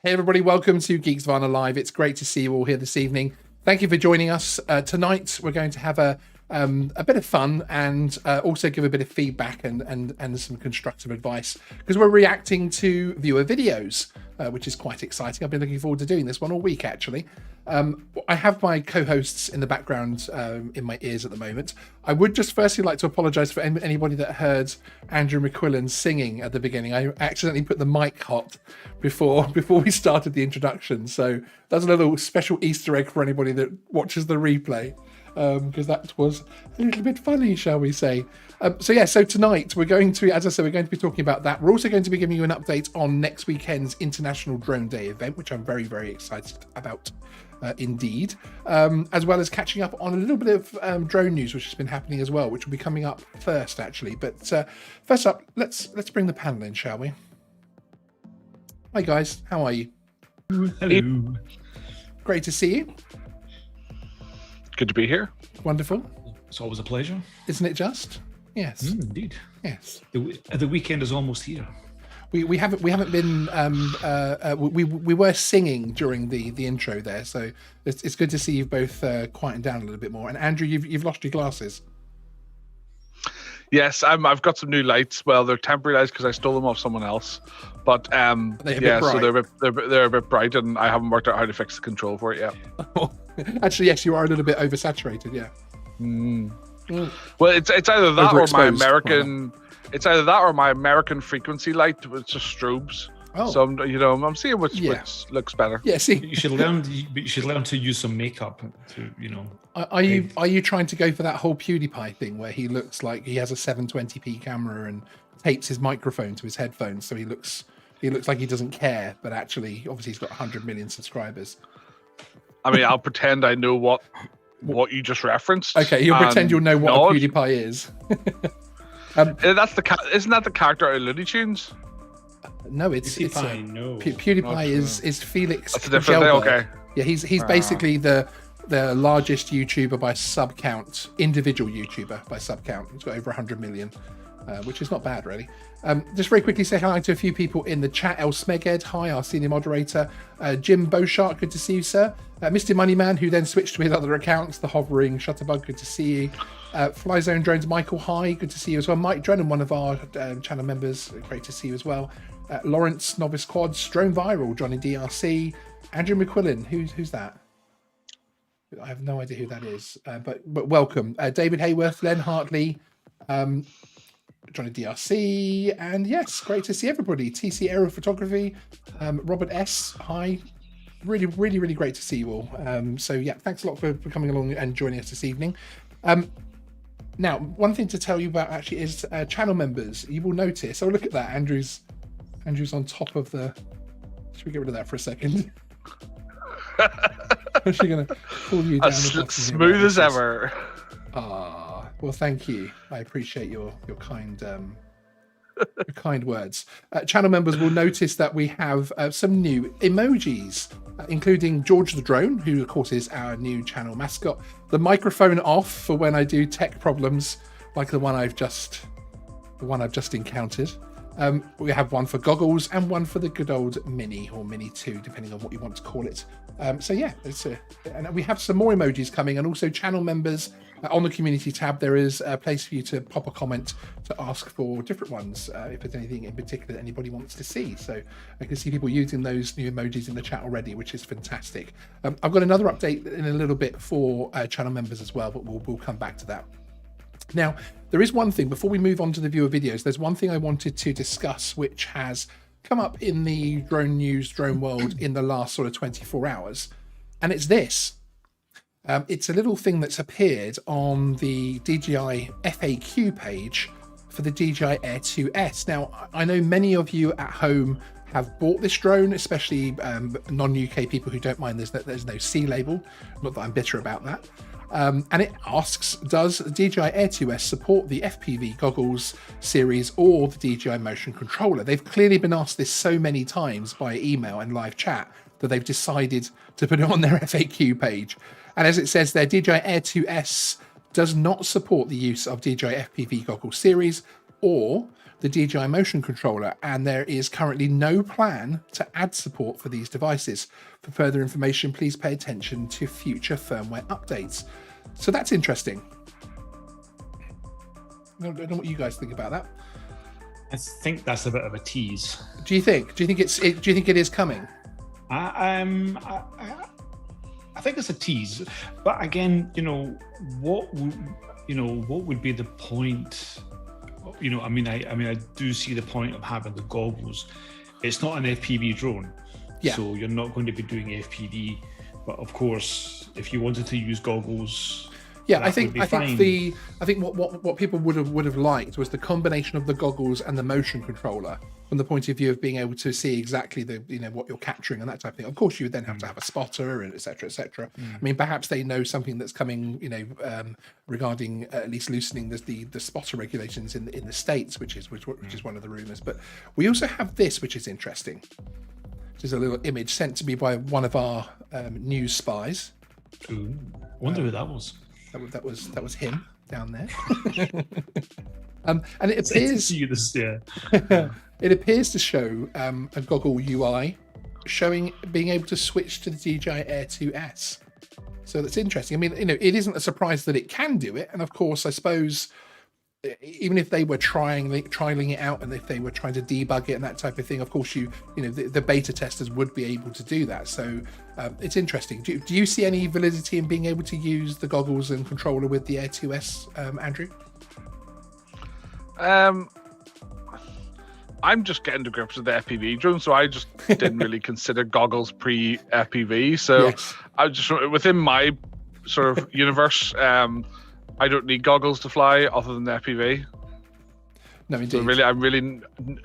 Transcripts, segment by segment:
Hey everybody, welcome to Geeksvana Live. It's great to see you all here this evening. Thank you for joining us. Tonight we're going to have a bit of fun and also give a bit of feedback and some constructive advice because we're reacting to viewer videos, which is quite exciting. I've been looking forward to doing this one all week actually. I have my co-hosts in the background in my ears at the moment. I would just firstly like to apologise for anybody that heard Andrew McQuillan singing at the beginning. I accidentally put the mic hot before we started the introduction, so that's a little special Easter egg for anybody that watches the replay, because that was a little bit funny, shall we say. So tonight we're going to, as I said, we're going to be talking about that. We're also going to be giving you an update on next weekend's International Drone Day event, which I'm very, very excited about. Indeed, as well as catching up on a little bit of drone news which has been happening as well, which will be coming up first actually. But first up, let's bring the panel in, shall we? Hi guys, how are you? Hello. Great to see you. Good to be here. Wonderful. It's always a pleasure. Isn't it just? Yes. Indeed. Yes. The weekend is almost here. We haven't been we were singing during the intro there, so it's good to see you both quieting down a little bit more. And Andrew, you've lost your glasses. Yes, I've got some new lights. Well, they're temporary lights because I stole them off someone else. But yeah, so they're a bit bright, and I haven't worked out how to fix the control for it yet. Actually, yes, you are a little bit oversaturated. Yeah. Well, it's either that or my American. It's either that or my American frequency light, which just strobes. Oh. So I'm seeing which looks better. Yeah, see, you should learn to use some makeup to Are you trying to go for that whole PewDiePie thing where he looks like he has a 720p camera and tapes his microphone to his headphones, so he looks like he doesn't care, but actually, obviously, he's got 100 million subscribers. I mean, I'll pretend I know what you just referenced. Okay, you'll pretend you'll know what a PewDiePie is. Isn't that the character out of Looney Tunes? No, PewDiePie. No, PewDiePie is Felix. That's a different thing. Okay. Yeah, he's basically the largest YouTuber by sub count, individual YouTuber by sub count. He's got over 100 million, which is not bad really. Just very quickly say hi to a few people in the chat. El Smeghead, hi, our senior moderator. Jim Beauchark, good to see you, sir. Mr. Moneyman, who then switched to his other accounts. The Hovering Shutterbug, good to see you. Flyzone Drones, Michael, hi, good to see you as well. Mike Drennan, one of our channel members, great to see you as well. Lawrence, Novice Quads, Drone Viral, Johnny DRC, Andrew McQuillan, who's that? I have no idea who that is, but welcome. David Hayworth, Len Hartley, Johnny DRC, and yes, great to see everybody. TC Aero Photography, Robert S, hi. Really, really, really great to see you all. So yeah, thanks a lot for coming along and joining us this evening. Now, one thing to tell you about actually is channel members. You will notice. Oh, look at that. Andrew's on top of the. Should we get rid of that for a second? I'm actually going to pull you down. Smooth as ever. Ah, well, thank you. I appreciate your kind kind words. Channel members will notice that we have some new emojis, including George the Drone, who of course is our new channel mascot. The microphone off for when I do tech problems, like the one I've just encountered. We have one for goggles and one for the good old Mini or Mini 2, depending on what you want to call it. So yeah, and we have some more emojis coming, and also channel members. On the community tab, there is a place for you to pop a comment to ask for different ones, if there's anything in particular that anybody wants to see. So I can see people using those new emojis in the chat already, which is fantastic. I've got another update in a little bit for channel members as well, but we'll come back to that. Now, there is one thing, before we move on to the viewer videos, there's one thing I wanted to discuss, which has come up in the drone news, drone world in the last sort of 24 hours. And it's this. It's a little thing that's appeared on the DJI FAQ page for the DJI Air 2S. Now, I know many of you at home have bought this drone, especially non-UK people who don't mind there's no C label. Not that I'm bitter about that. And it asks, does DJI Air 2S support the FPV goggles series or the DJI motion controller? They've clearly been asked this so many times by email and live chat that they've decided to put it on their FAQ page. And as it says there, DJI Air 2S does not support the use of DJI FPV goggles series or the DJI motion controller, and there is currently no plan to add support for these devices. For further information, please pay attention to future firmware updates. So that's interesting. I don't know what you guys think about that. I think that's a bit of a tease. Do you think? Do you think it is coming? I think it's a tease, but again, what would be the point? I do see the point of having the goggles. It's not an FPV drone, so you're not going to be doing FPV. But of course, if you wanted to use goggles, I think what people would have liked was the combination of the goggles and the motion controller, from the point of view of being able to see exactly what you're capturing and that type of thing. Of course, you would then have to have a spotter and etc. etc. I mean, perhaps they know something that's coming, regarding at least loosening the spotter regulations in the States, which is one of the rumors. But we also have this, which is interesting. There's a little image sent to me by one of our news spies. Ooh, wonder who that was. That was him down there. And it appears it appears to show a goggle UI showing being able to switch to the DJI Air 2S. So that's interesting. I mean, it isn't a surprise that it can do it, and of course, I suppose even if they were trialing it out and if they were trying to debug it and that type of thing, of course the beta testers would be able to do that. So it's interesting. Do you see any validity in being able to use the goggles and controller with the Air 2S, Andrew? I'm just getting to grips with the FPV drone, so I just didn't really consider goggles pre-FPV. So yes. I just, within my sort of universe, I don't need goggles to fly other than the FPV. No, indeed. So I'm really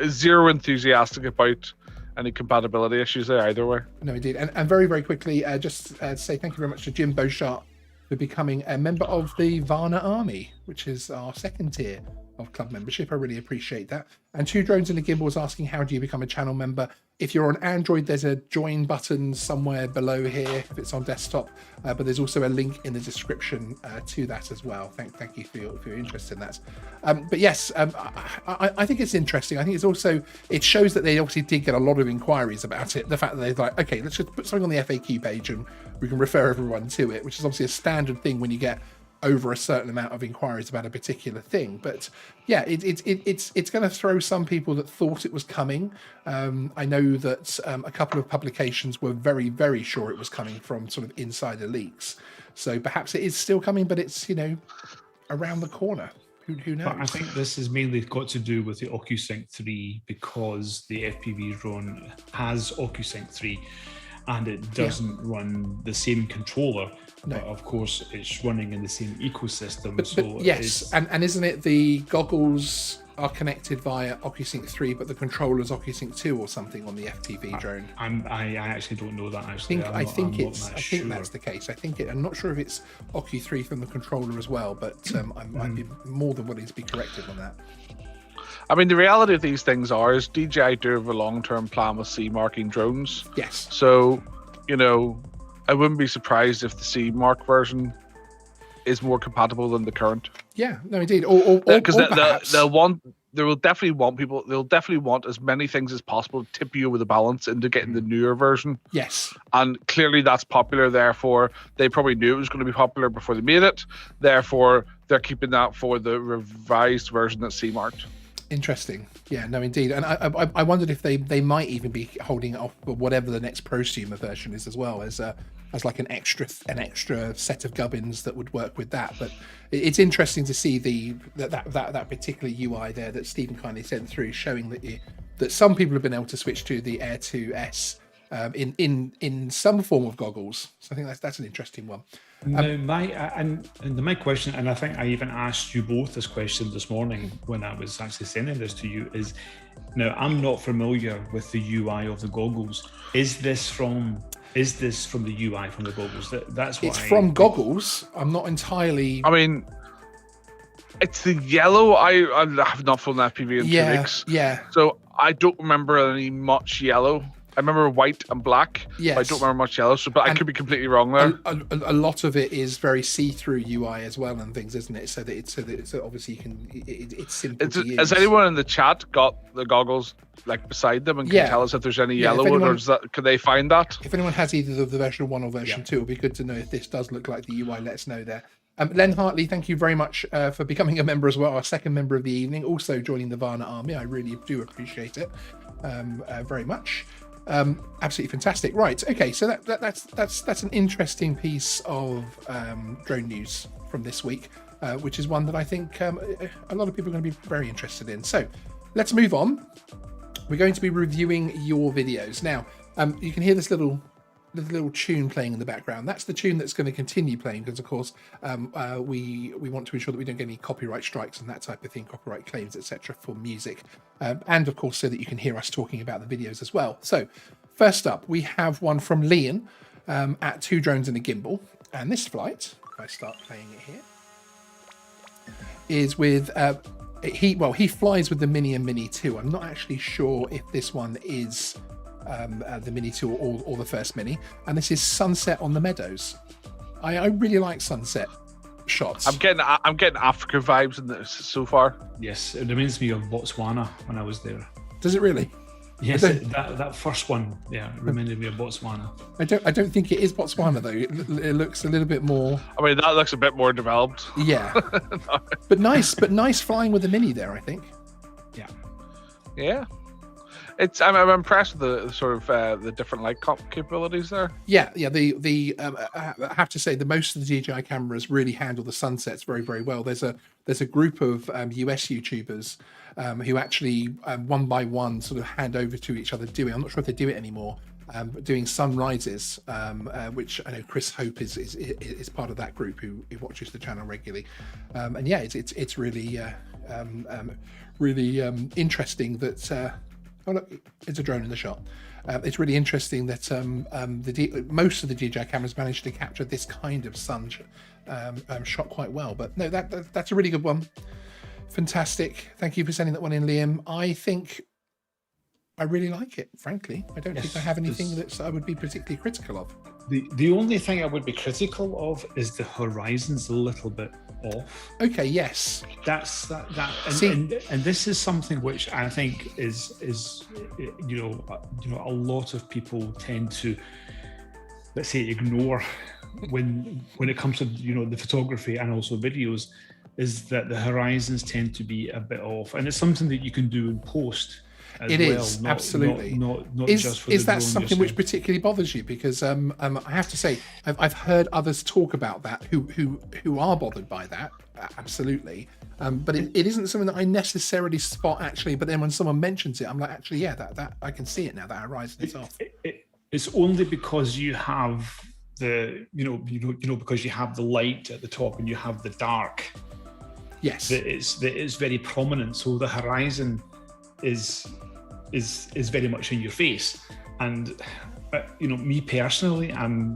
zero enthusiastic about any compatibility issues there either way. No, indeed. And very, very quickly, just say thank you very much to Jim Beauchamp for becoming a member of the Vana Army, which is our second tier of club membership. I really appreciate that. And Two Drones and a Gimbal was asking, how do you become a channel member? If you're on Android, there's a join button somewhere below here if it's on desktop, but there's also a link in the description to that as well. Thank you for your interest in that. But yes, I think it's interesting. I think it shows that they obviously did get a lot of inquiries about it. The fact that they're like, okay, let's just put something on the FAQ page and we can refer everyone to it, which is obviously a standard thing when you get over a certain amount of inquiries about a particular thing. But yeah, it's going to throw some people that thought it was coming. I know that a couple of publications were very, very sure it was coming from sort of insider leaks. So perhaps it is still coming, but it's, around the corner. Who knows? But I think this has mainly got to do with the OcuSync 3, because the FPV drone has OcuSync 3 and it doesn't run the same controller. No. But of course, it's running in the same ecosystem. But yes, and isn't it the goggles are connected via OcuSync 3, but the controller's OcuSync 2 or something on the FPV drone? I actually don't know that. Actually, I think that's the case. I'm not sure if it's Ocu 3 from the controller as well, but I might be more than willing to be corrected on that. I mean, the reality of these things is DJI do have a long-term plan with C marking drones. Yes. So, I wouldn't be surprised if the C mark version is more compatible than the current. Yeah, no, indeed. Or because they'll definitely want as many things as possible to tip you over the balance into getting the newer version. Yes. And clearly that's popular. Therefore, they probably knew it was going to be popular before they made it. Therefore, they're keeping that for the revised version that's C marked. Interesting. Yeah, no, indeed. And I wondered if they might even be holding it off for whatever the next prosumer version is, as well as like an extra set of gubbins that would work with that. But it's interesting to see that particular UI there that Stephen kindly sent through, showing that some people have been able to switch to the Air 2S in some form of goggles. So I think that's an interesting one. Now, my question, and I think I even asked you both this question this morning when I was actually sending this to you, is now I'm not familiar with the UI of the goggles. Is this from the UI from the goggles? That's what from goggles. I'm not entirely. I mean, it's the yellow. I have not flown FPV in 2 weeks. Yeah. So I don't remember any much yellow. remember white and black. Yes. I don't remember much yellow. So, but I could be completely wrong there. A lot of it is very see-through UI as well and things, isn't it? So obviously you can. It's simple to use. Has anyone in the chat got the goggles like beside them and can tell us if there's any yellow, or can they find that? If anyone has either the version 1 or version 2, it'll be good to know if this does look like the UI. Let us know there. Len Hartley, thank you very much for becoming a member as well, our second member of the evening, also joining the Vana army. I really do appreciate it very much. Absolutely fantastic. Right, okay, so that's an interesting piece of drone news from this week, which is one that I think a lot of people are going to be very interested in. So let's move on. We're going to be reviewing your videos now. You can hear this little tune playing in the background. That's the tune that's going to continue playing because, of course, we want to ensure that we don't get any copyright strikes and that type of thing, copyright claims, etc. for music, and of course so that you can hear us talking about the videos as well. So first up, we have one from Liam at 2 drones and a gimbal, and this flight, if I start playing it here, is with he flies with the Mini and Mini 2. I'm not actually sure if this one is the Mini 2 or the first Mini, and this is Sunset on the Meadows. I really like sunset shots. I'm getting Africa vibes in this so far. Yes, it reminds me of Botswana when I was there. Does it really? Yes, that first one, it reminded me of Botswana. I don't think it is Botswana though. It looks a little bit more. I mean, that looks a bit more developed. Yeah, but nice flying with the Mini there, I think. Yeah. I'm impressed with the sort of the different light capabilities there. Yeah. I have to say the most of the DJI cameras really handle the sunsets very, very well. There's a group of US YouTubers who actually one by one sort of hand over to each other doing. I'm not sure if they do it anymore. Doing sunrises, which I know Chris Hope is part of that group who watches the channel regularly, and yeah, it's really really interesting that. Oh look, it's a drone in the shot. It's really interesting that most of the DJI cameras managed to capture this kind of sun shot quite well. But no, that's a really good one. Fantastic. Thank you for sending that one in, Liam. I think I really like it, frankly. I don't think I have anything that I would be particularly critical of. The only thing I would be critical of is the horizon's a little bit off. Okay, yes. That's that. And this is something which I think is a lot of people tend to, let's say, ignore when it comes to the photography and also videos, is that the horizons tend to be a bit off, and it's something that you can do in post. It is absolutely not just for is that something which particularly bothers you? Because I have to say I've heard others talk about that who are bothered by that, absolutely, but it isn't something that I necessarily spot actually. But then when someone mentions it, I'm like, actually, yeah, that I can see it now. That horizon is off. It's only because you have the because you have the light at the top and you have the dark. Yes, that is very prominent. So the horizon is very much in your face, and me personally, I'm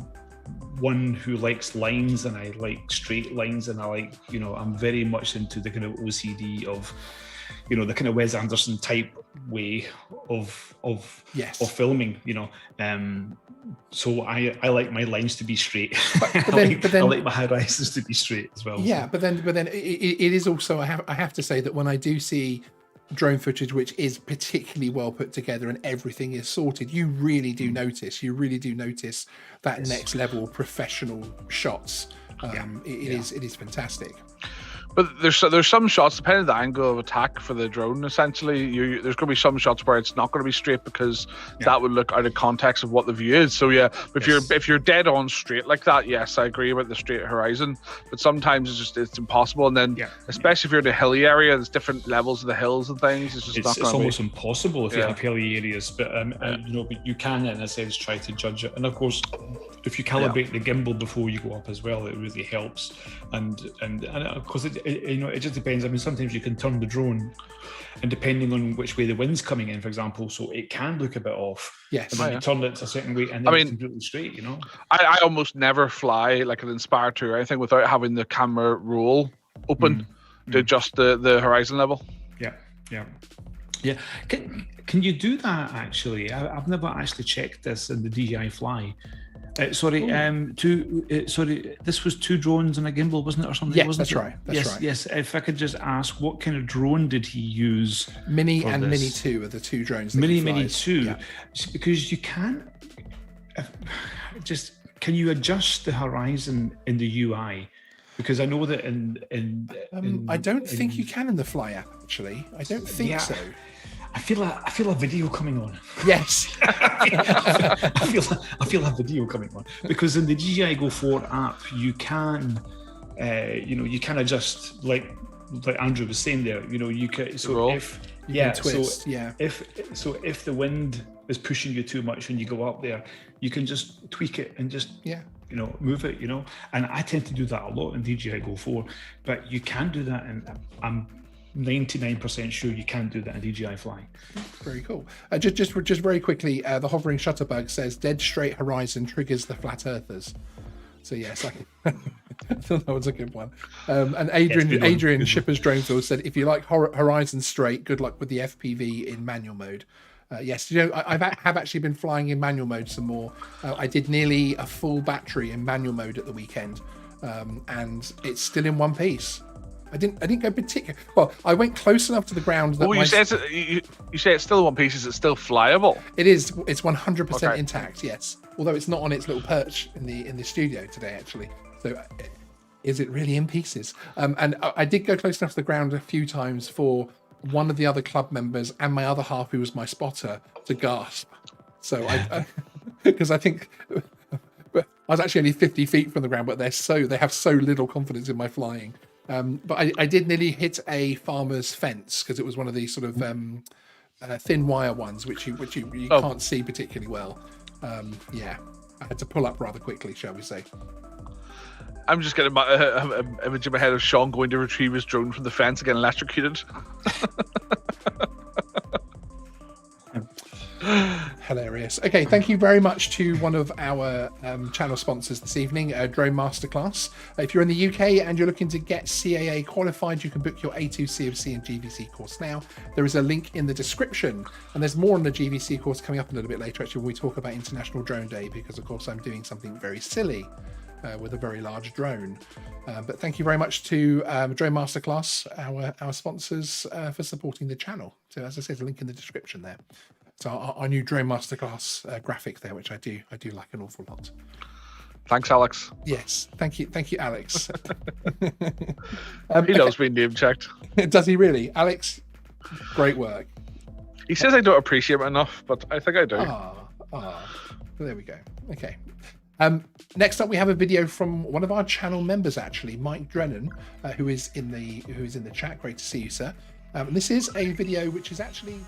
one who likes lines, and I like straight lines, and I like I'm very much into the kind of OCD of the kind of Wes Anderson type way of filming, so I like my lines to be straight. But then, I like my horizons to be straight as well. Yeah, so. but then it is also I have to say that when I do see drone footage which is particularly well put together and everything is sorted, you really do notice that next level professional shots. It is fantastic. But there's some shots, depending on the angle of attack for the drone, essentially, there's going to be some shots where it's not going to be straight because that would look out of context of what the view is. So yeah, if you're dead on straight like that, yes, I agree about the straight horizon. But sometimes it's impossible, and then especially if you're in a hilly area, there's different levels of the hills and things. It's almost impossible if you have hilly areas. But but you can in a sense try to judge it, and of course, if you calibrate the gimbal before you go up as well, it really helps. And of course it just depends. I mean, sometimes you can turn the drone, and depending on which way the wind's coming in, for example, so it can look a bit off. Yes. And then you turn it a certain way, and then it's completely straight. I almost never fly like an Inspire 2 or anything without having the camera roll open to adjust the horizon level. Yeah. Yeah, can you do that actually? I've never actually checked this in the DJI Fly. Sorry, this was 2 drones and a gimbal, wasn't it, or something? Yeah, wasn't that's it? right. That's right. Yes. If I could just ask, what kind of drone did he use? Mini and this? Mini 2 are the 2 drones. That Mini 2, yeah. Because you can't can you adjust the horizon in the UI? Because I know that I don't think you can in the Fly app, actually. I don't think so. I feel a video coming on. Yes. I feel a video coming on, because in the DJI Go 4 app you can you can adjust, like Andrew was saying there, you can, so if you can twist, if the wind is pushing you too much when you go up there, you can just tweak it and just move it, and I tend to do that a lot in DJI Go 4, but you can do that, and I'm 99% sure you can do that in DJI Fly. Very cool. Just very quickly, the hovering shutterbug says dead straight horizon triggers the flat earthers. So yes, I thought that was a good one. And Adrian Shippers Dronesville said, if you like horizon straight, good luck with the FPV in manual mode. Yes, I have actually been flying in manual mode some more. I did nearly a full battery in manual mode at the weekend, and it's still in one piece. I didn't go particular. Well, I went close enough to the ground that you say it's still in one piece. Is it still flyable? It is. It's 100% intact. Yes, although it's not on its little perch in the studio today, actually. So, is it really in pieces? And I did go close enough to the ground a few times for one of the other club members and my other half, who was my spotter, to gasp. So because I think I was actually only 50 feet from the ground, but they have so little confidence in my flying. But I did nearly hit a farmer's fence, because it was one of these sort of thin wire ones, which you can't see particularly well. I had to pull up rather quickly, shall we say. I'm just getting an image in my head of Sean going to retrieve his drone from the fence and getting electrocuted. Hilarious. Okay, thank you very much to one of our channel sponsors this evening, Drone Masterclass. If you're in the UK and you're looking to get CAA qualified, you can book your A2 CofC and GVC course now. There is a link in the description, and there's more on the GVC course coming up a little bit later, actually, when we talk about International Drone Day, because of course I'm doing something very silly with a very large drone. But thank you very much to Drone Masterclass, our sponsors, for supporting the channel. So as I said, a link in the description there. So our new Drone Masterclass graphic there, which I do like an awful lot. Thanks, Alex. Yes, thank you, Alex. He loves being name checked. Does he really, Alex? Great work. He says I don't appreciate him enough, but I think I do. There we go. Okay. Next up, we have a video from one of our channel members, actually, Mike Drennan, who is in the chat. Great to see you, sir. This is a video which is actually.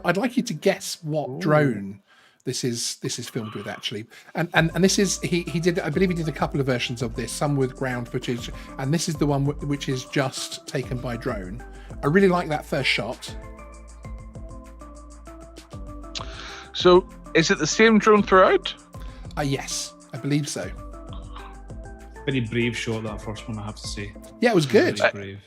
I'd like you to guess what drone this is filmed with, actually, and this is he did, I believe he did a couple of versions of this, some with ground footage, and this is the one which is just taken by drone. I really like that first shot. So is it the same drone throughout? Yes, I believe so. Very brave shot, that first one, I have to say. Yeah, it was good. Brave.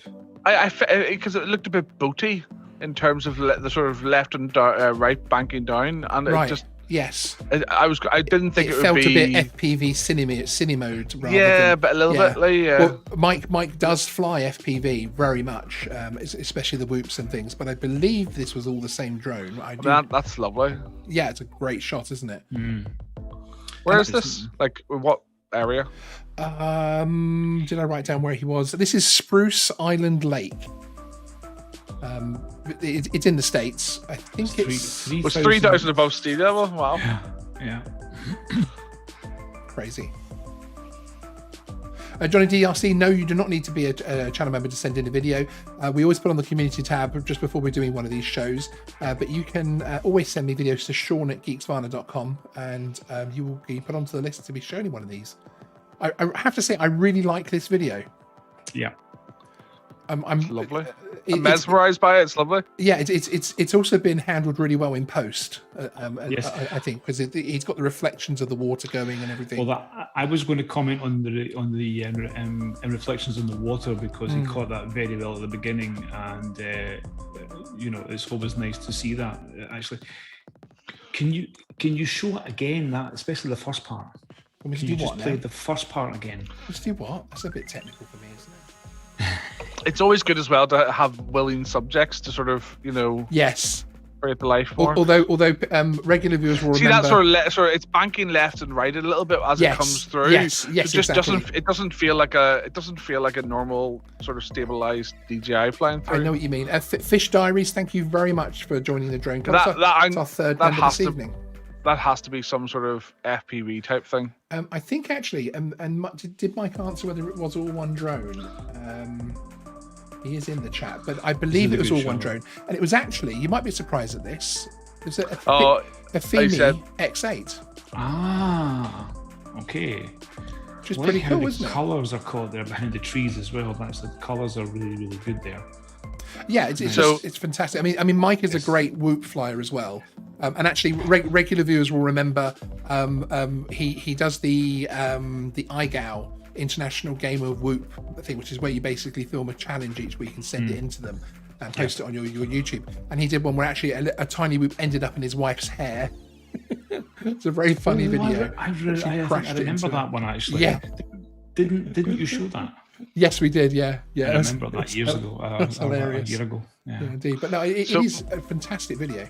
Because it looked a bit boaty in terms of the sort of left and right banking down, and it just I didn't think it would felt be a bit FPV cine mode rather than, but a little bit Well, Mike does fly FPV very much, especially the whoops and things, but I believe this was all the same drone. That's lovely. Yeah, it's a great shot, isn't it? Where is this? Like, what area? Did I write down where he was? This is Spruce Island Lake. It's in the States. I think it's 3,000 above sea level. Wow. Yeah. Crazy. Johnny DRC, no, you do not need to be a channel member to send in a video. We always put on the community tab just before we're doing one of these shows, but you can always send me videos to Sean@geeksvana.com, and you will be put onto the list to be shown in one of these. I have to say, I really like this video. Yeah. I'm lovely. I'm mesmerized by it. It's lovely. Yeah, it's also been handled really well in post. Yes. I think because he's got the reflections of the water going and everything. Well, I was going to comment on the reflections on the water because he caught that very well at the beginning, and it's always nice to see that actually. Can you show it again? That especially the first part. Can you just play the first part again? Let's do what? That's a bit technical for me, isn't it? It's always good as well to have willing subjects to sort of, yes, bring it to life more. Although regular viewers will remember. See that sort of it's banking left and right a little bit as it comes through. Yes, it just exactly. doesn't feel like a normal sort of stabilized DJI flying through. I know what you mean. Fish Diaries, thank you very much for joining the Drone Club. That's our third member this evening. That has to be some sort of FPV type thing. I think actually, and did Mike answer whether it was all one drone? He is in the chat, but I believe it was all one drone. And it was actually, you might be surprised at this, it was a Fimi X8. Ah, okay. Which is pretty cool, isn't it? The colours are caught there behind the trees as well. The colours are really, really good there. Yeah, it's fantastic. I mean, Mike is a great Whoop flyer as well. And actually, regular viewers will remember he does the IGAO International Game of Whoop thing, which is where you basically film a challenge each week and send it into them and post it on your YouTube. And he did one where actually a tiny whoop ended up in his wife's hair. It's a very funny video. I remember that one actually. Yeah. Didn't you show that? Yes, we did. Yeah. I remember that years ago. That's hilarious. A year ago. Yeah, indeed. But no, it is a fantastic video.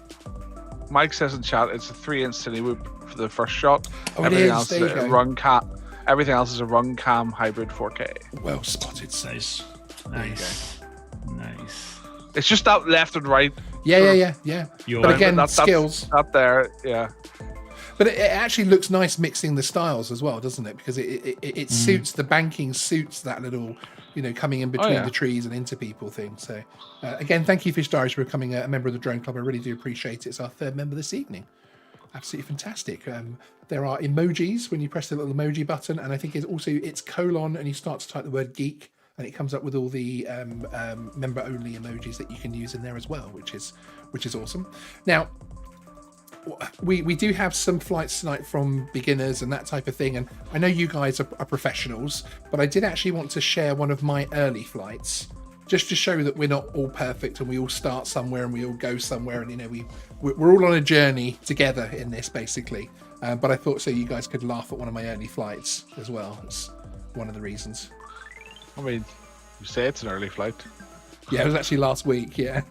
Mike says in chat it's a 3-inch cine whoop for the first shot. Oh, Everything it is. else There is you a go. run cam. Everything else is a run cam hybrid 4K. Well spotted. Nice. It's just that left and right. Yeah. But again, that's skills. Up there, yeah. But it actually looks nice mixing the styles as well, doesn't it? Because it suits the banking, suits that little, coming in between the trees and into people thing. So again, thank you, Fish Diaries, for becoming a member of the Drone Club. I really do appreciate it. It's our third member this evening. Absolutely fantastic. There are emojis when you press the little emoji button, and I think it's colon, and you start to type the word geek, and it comes up with all the member only emojis that you can use in there as well, which is awesome. Now, we do have some flights tonight from beginners and that type of thing, and I know you guys are professionals, but I did actually want to share one of my early flights just to show that we're not all perfect and we all start somewhere and we all go somewhere, and we're all on a journey together in this basically. But I thought so you guys could laugh at one of my early flights as well. It's one of the reasons. I mean, you say it's an early flight. Yeah, it was actually last week. Yeah.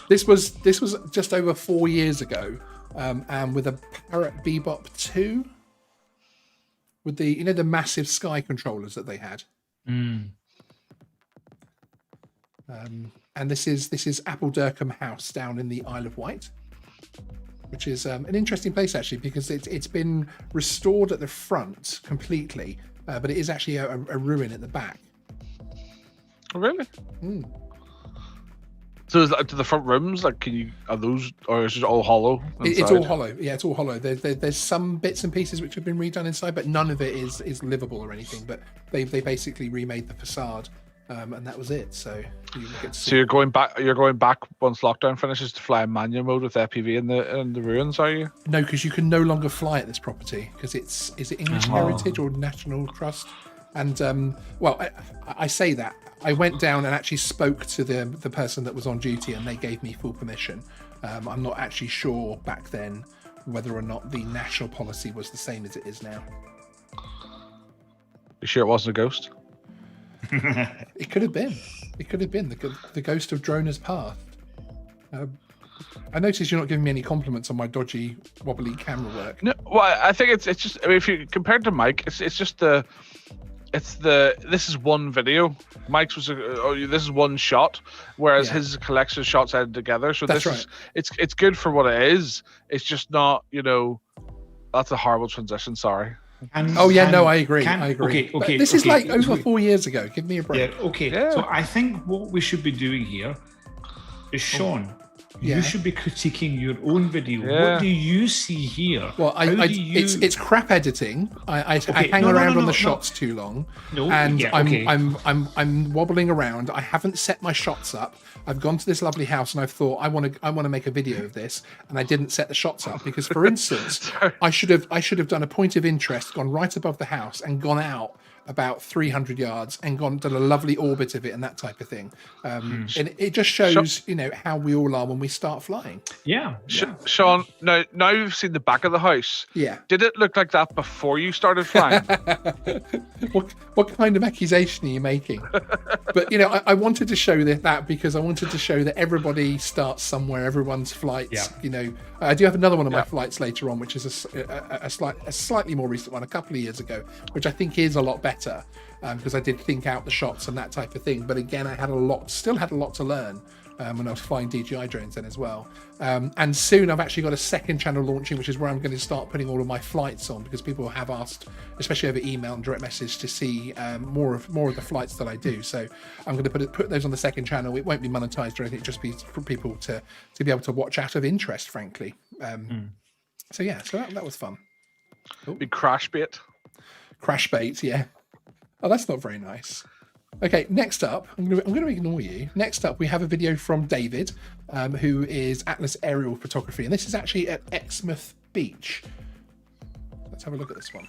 This was just over 4 years ago, and with a Parrot Bebop 2, with the the massive Sky controllers that they had. And this is Apple House down in the Isle of Wight, which is an interesting place actually, because it's been restored at the front completely, but it is actually a ruin at the back. Oh, really? So is that to the front rooms? Like, are those, or is it all hollow? It's all hollow. Yeah, it's all hollow. There's some bits and pieces which have been redone inside, but none of it is livable or anything. But they basically remade the facade, and that was it. So you get to see. So you're going back once lockdown finishes to fly in manual mode with FPV in the ruins, are you? No, because you can no longer fly at this property because is it English Heritage or National Trust? And I say that. I went down and actually spoke to the person that was on duty, and they gave me full permission. I'm not actually sure back then whether or not the national policy was the same as it is now. You sure it wasn't a ghost? It could have been. It could have been. The ghost of drone has passed. I noticed you're not giving me any compliments on my dodgy, wobbly camera work. No, well, I think it's just. I mean, if you compared to Mike, it's just the. This is one video. Mike's was this is one shot, whereas his collection of shots added together. So that's this is it's good for what it is. It's just not, that's a horrible transition. Sorry. I agree. Okay. This is like over 4 years ago. Give me a break. Yeah. Okay. Yeah. So I think what we should be doing here is Sean. Yeah. You should be critiquing your own video. Yeah. What do you see here? Well, it's crap editing. I hang around on the shots too long, and I'm wobbling around. I haven't set my shots up. I've gone to this lovely house and I've thought I want to make a video of this, and I didn't set the shots up because, for instance, I should have done a point of interest, gone right above the house, and gone out about 300 yards and done a lovely orbit of it and that type of thing. And it just shows, how we all are when we start flying. Yeah. Sean, now you've seen the back of the house. Yeah. Did it look like that before you started flying? What kind of accusation are you making? But, I wanted to show that because I wanted to show that everybody starts somewhere, everyone's flights, I do have another one of my flights later on, which is a slightly more recent one, a couple of years ago, which I think is a lot better because I did think out the shots and that type of thing. But again, I still had a lot to learn when I was flying DJI drones then as well. And soon I've actually got a second channel launching, which is where I'm going to start putting all of my flights on, because people have asked, especially over email and direct message, to see more of the flights that I do. So I'm going to put those on the second channel. It won't be monetized or anything, just be for people to be able to watch out of interest, frankly. So yeah, so that was fun. Big crash bait. Crash bait, yeah. Oh, that's not very nice. Okay, next up, I'm going to ignore you. Next up, we have a video from David, who is Atlas Aerial Photography, and this is actually at Exmouth Beach. Let's have a look at this one.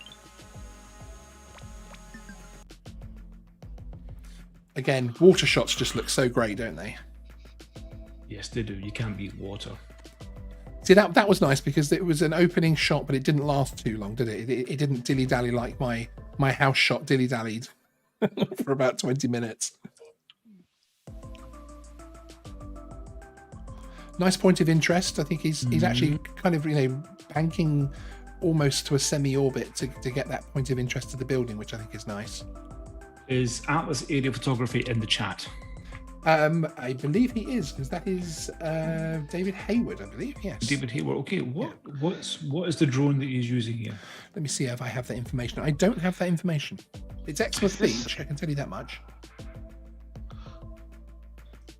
Again, water shots just look so great, don't they? Yes, they do. You can't beat water. See, that was nice because it was an opening shot, but it didn't last too long, did it? It didn't dilly-dally like my house shot dilly-dallied for about 20 minutes. Nice point of interest. I think he's actually kind of, banking almost to a semi-orbit to get that point of interest to the building, which I think is nice. Is Atlas Aerial Photography in the chat? I believe he is, because that is David Hayward, I believe. Yes. David Hayward. Okay. What is the drone that he's using here? Let me see if I have that information. I don't have that information. It's Exmouth Beach. I can tell you that much.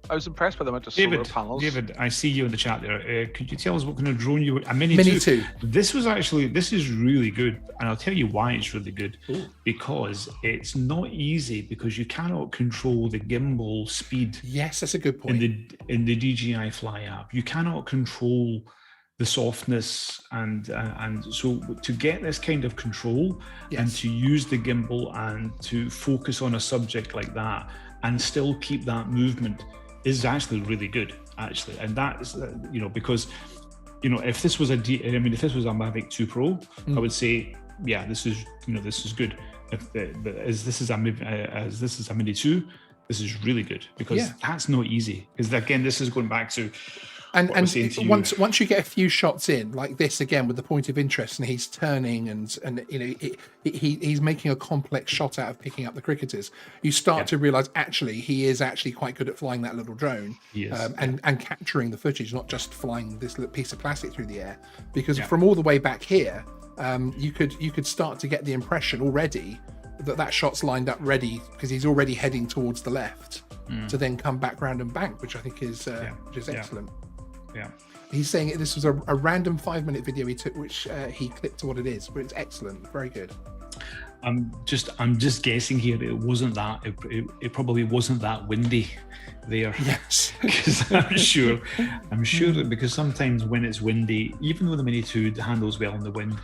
I was impressed by the amount of solar panels. David, I see you in the chat there. Could you tell us what kind of drone you were? A Mini 2. This is really good. And I'll tell you why it's really good. Ooh. Because it's not easy, because you cannot control the gimbal speed. Yes, that's a good point. In the DJI Fly app. You cannot control the softness and so to get this kind of control and to use the gimbal and to focus on a subject like that and still keep that movement is actually really good, actually. And that's because if this was if this was a Mavic 2 Pro, I would say this is good. If this is a Mini 2, this is really good, because that's not easy, because again, this is going back to and once you get a few shots in like this, again with the point of interest, and he's turning and he's making a complex shot out of picking up the cricketers, you start to realize actually he is actually quite good at flying that little drone and capturing the footage, not just flying this little piece of plastic through the air, because from all the way back here you could start to get the impression already that shot's lined up ready, because he's already heading towards the left to then come back round and bank, which I think is excellent. Yeah. He's saying this was a random 5-minute video he took, which he clipped to what it is, but it's excellent, very good. I'm just guessing here. It wasn't that. It probably wasn't that windy there. Yes, because I'm sure that because sometimes when it's windy, even though the Mini 2 handles well in the wind,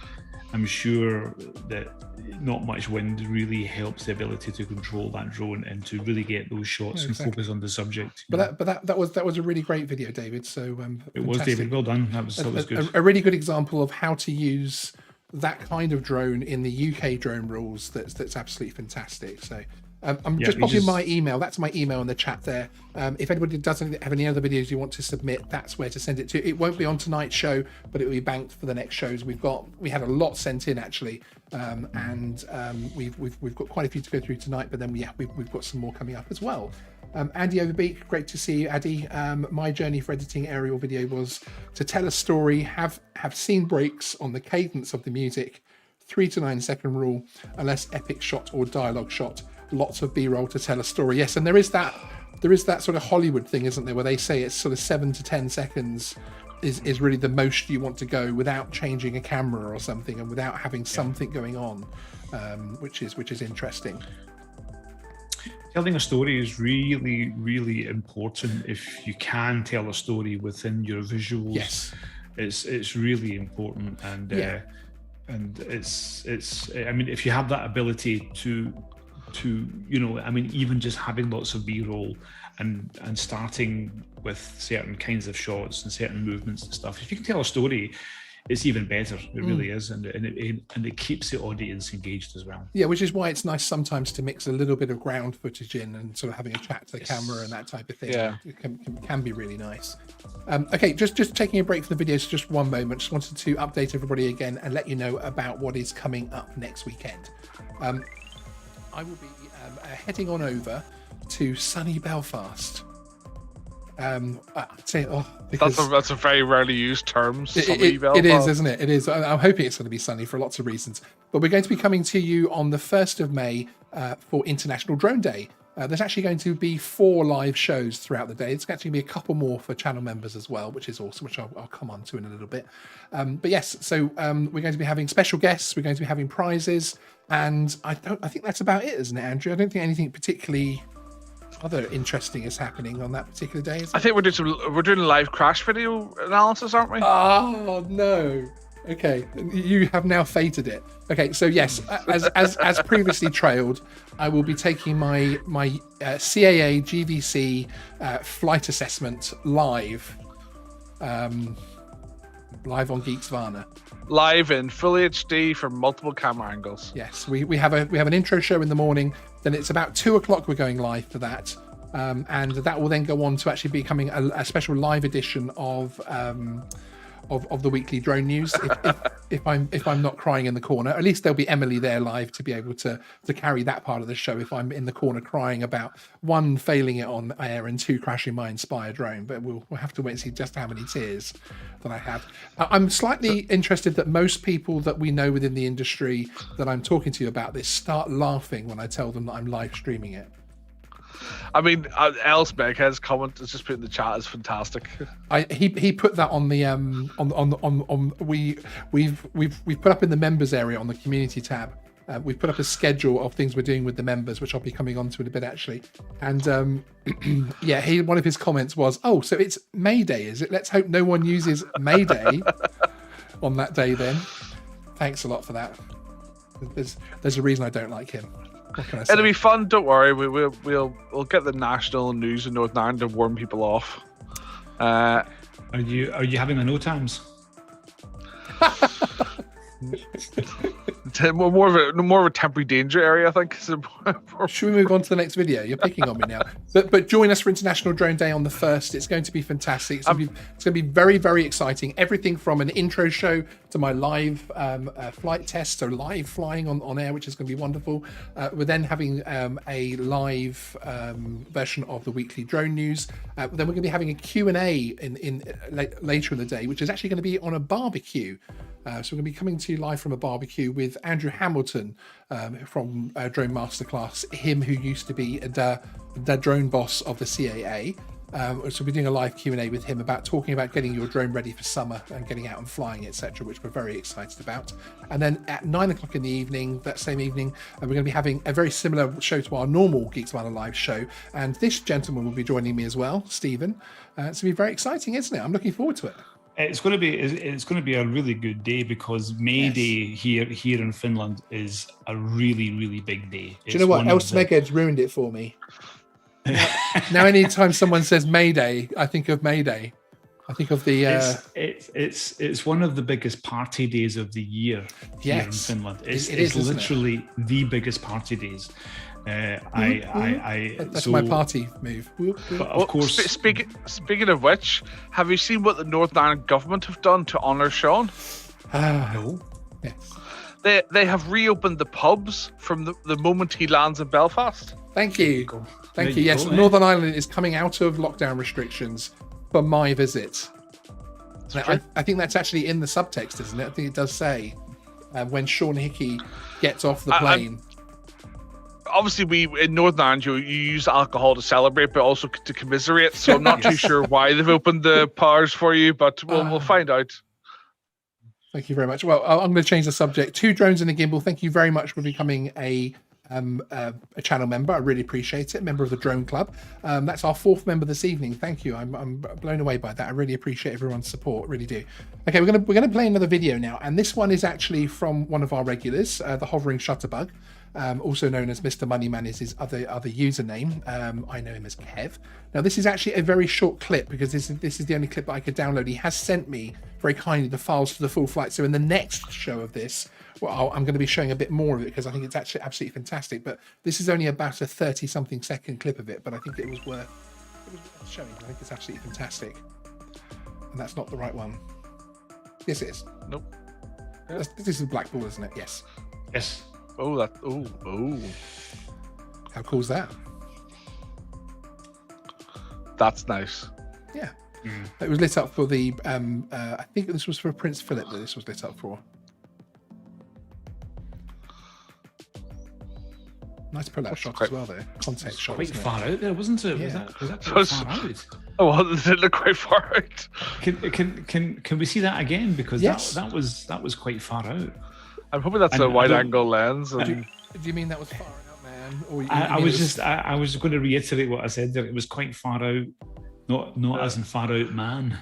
I'm sure that not much wind really helps the ability to control that drone and to really get those shots and focus on the subject. But that was a really great video, David. So it was, David. Well done. That was good. A really good example of how to use that kind of drone in the UK drone rules. That's absolutely fantastic. So I'm just popping my email. That's my email in the chat there. If anybody doesn't have any other videos you want to submit, that's where to send it to. It won't be on tonight's show, but it will be banked for the next shows. We had a lot sent in actually, and we've got quite a few to go through tonight. But then we've got some more coming up as well. Andy Overbeek, great to see you, Addy. My journey for editing aerial video was to tell a story, have scene breaks on the cadence of the music, 3 to 9 second rule, a less epic shot or dialogue shot. Lots of B-roll to tell a story. Yes, and there is that that sort of Hollywood thing, isn't there, where they say it's sort of 7 to 10 seconds is really the most you want to go without changing a camera or something, and without having something going on, which is interesting. Telling a story is really, really important. If you can tell a story within your visuals, Yes, it's really important. And and it's I mean, if you have that ability to I mean, even just having lots of B-roll and starting with certain kinds of shots and certain movements and stuff, if you can tell a story, it's even better. It really is, and it keeps the audience engaged as well. Yeah, which is why it's nice sometimes to mix a little bit of ground footage in and sort of having a chat to the camera and that type of thing. Yeah, it can be really nice. Okay, just taking a break from the videos for just one moment. Just wanted to update everybody again and let you know about what is coming up next weekend. I will be heading on over to sunny Belfast. That's a very rarely used term. It is, isn't it? It is. I'm hoping it's going to be sunny for lots of reasons. But we're going to be coming to you on the 1st of May for International Drone Day. There's actually going to be 4 live shows throughout the day. It's actually going to be a couple more for channel members as well, which is awesome, which I'll come on to in a little bit. But yes, so we're going to be having special guests. We're going to be having prizes. And I think that's about it, isn't it, Andrew? I don't think anything particularly other interesting is happening on that particular day. I think we're doing a live crash video analysis, aren't we? Oh no. Okay, you have now fated it. Okay, so yes, as previously trailed, I will be taking my CAA GVC flight assessment live on Geeksvana. Live in full HD from multiple camera angles. Yes, we have an intro show in the morning. Then it's about 2 o'clock. We're going live for that, and that will then go on to actually becoming a special live edition of the weekly drone news. If I'm not crying in the corner, at least there'll be Emily there live to be able to carry that part of the show. If I'm in the corner crying about 1, failing it on air, and 2, crashing my Inspire drone, but we'll have to wait and see just how many tears that I have. I'm slightly interested that most people that we know within the industry that I'm talking to about this start laughing when I tell them that I'm live streaming it. I mean, Els Meghead's comment is just put in the chat is fantastic. He put that on the we've put up in the members area on the community tab. We've put up a schedule of things we're doing with the members, which I'll be coming on to in a bit actually. And yeah, one of his comments was, "Oh, so it's May Day, is it? Let's hope no one uses May Day on that day then." Thanks a lot for that. There's a reason I don't like him. What can I say? It'll be fun. Don't worry. We'll get the national news in Northern Ireland to warm people off. Are you having the no times? more of a temporary danger area, I think. Should we move on to the next video? You're picking on me now. But join us for International Drone Day on the 1st. It's going to be fantastic. It's going to be very, very exciting. Everything from an intro show to my live flight test, so live flying on air, which is going to be wonderful. We're then having a live version of the weekly drone news. Then we're going to be having a Q&A later in the day, which is actually going to be on a barbecue. So we're going to be coming to you live from a barbecue with Andrew Hamilton from Drone Masterclass, him who used to be the drone boss of the CAA. So we're doing a live Q&A with him talking about getting your drone ready for summer and getting out and flying, etc., which we're very excited about. And then at 9 o'clock in the evening, that same evening, we're going to be having a very similar show to our normal Geeksvana live show. And this gentleman will be joining me as well, Stephen. It's going to be very exciting, isn't it? I'm looking forward to it. It's going to be a really good day because May Day here in Finland is a really, really big day. Do you know what? Els Meghead's ruined it for me. Now anytime someone says May Day, I think of May Day. I think of the it's one of the biggest party days of the year here in Finland. It is literally the biggest party days. That's my party move. But of course, speaking of which, have you seen what the Northern Ireland government have done to honour Sean? No. Yes. They have reopened the pubs from the moment he lands in Belfast. Thank you. Thank you. Yes, Northern Ireland is coming out of lockdown restrictions for my visit. Now, I think that's actually in the subtext, isn't it? I think it does say when Sean Hickey gets off the plane. obviously we in Northern Ireland you use alcohol to celebrate, but also to commiserate. So I'm not too sure why they've opened the powers for you, but we'll find out. Thank you very much. Well, I'm going to change the subject. 2 drones and a gimbal. Thank you very much for becoming a channel member. I really appreciate it. Member of the Drone Club. That's our 4th member this evening. Thank you. I'm blown away by that. I really appreciate everyone's support. Really do. Okay, we're gonna play another video now, and this one is actually from one of our regulars, the hovering shutterbug, also known as Mr. Moneyman is his other username. I know him as Kev. Now this is actually a very short clip because this is the only clip that I could download. He has sent me very kindly the files for the full flight. So in the next show of this, well, I'm going to be showing a bit more of it because I think it's actually absolutely fantastic. But this is only about a 30-something second clip of it, but I think it was worth showing. I think it's absolutely fantastic. And that's not the right one. Yes, it is. Nope. This is Black Ball, isn't it? Yes. Yes. Oh. How cool is that? That's nice. Yeah. It was lit up for the, I think this was for Prince Philip that this was lit up for. Nice pull-out shot as well there. Context shot. Quite far out there, wasn't it? Yeah. Was that quite far out? Oh, well, does it look quite far out? Can we see that again? Because that was quite far out. I'm hoping that's a wide-angle lens. And... Do you mean that was far out, man? Or I was going to reiterate what I said there. It was quite far out. Not as in far out, man.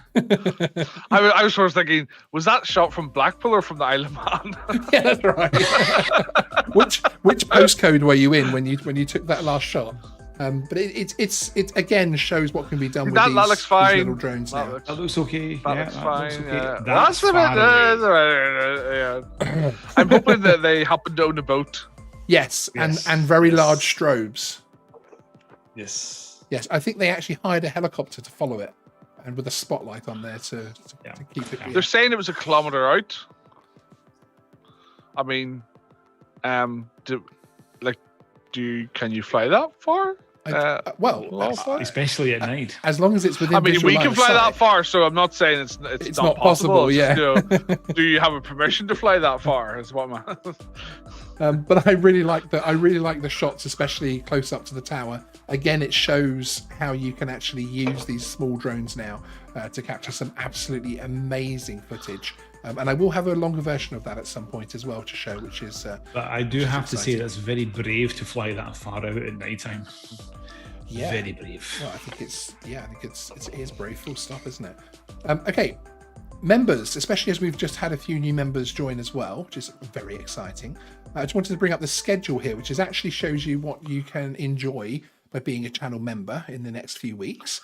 I was sort of thinking, was that shot from Blackpool or from the Isle of Man? Yeah, that's right. which postcode were you in when you took that last shot? But it again shows what can be done with that looks fine. These little drones now. That looks okay. That looks fine. Yeah. That's yeah. I'm hoping that they happen to own a boat. Yes. And very large strobes. Yes, I think they actually hired a helicopter to follow it, and with a spotlight on there to keep it. They're saying it was a kilometer out. I mean, can you fly that far? Especially at night. As long as it's within. I mean, we can fly that far, so I'm not saying it's not possible. Yeah. Do you have a permission to fly that far? Is what I'm. But I really like the shots, especially close up to the tower. Again, it shows how you can actually use these small drones now to capture some absolutely amazing footage. And I will have a longer version of that at some point as well to show, which is. But I do have to say that's very brave to fly that far out at night time. Yeah, very brave. Well, I think it is brave, full stop, isn't it? Okay, members, especially as we've just had a few new members join as well, which is very exciting. I just wanted to bring up the schedule here, which actually shows you what you can enjoy by being a channel member in the next few weeks.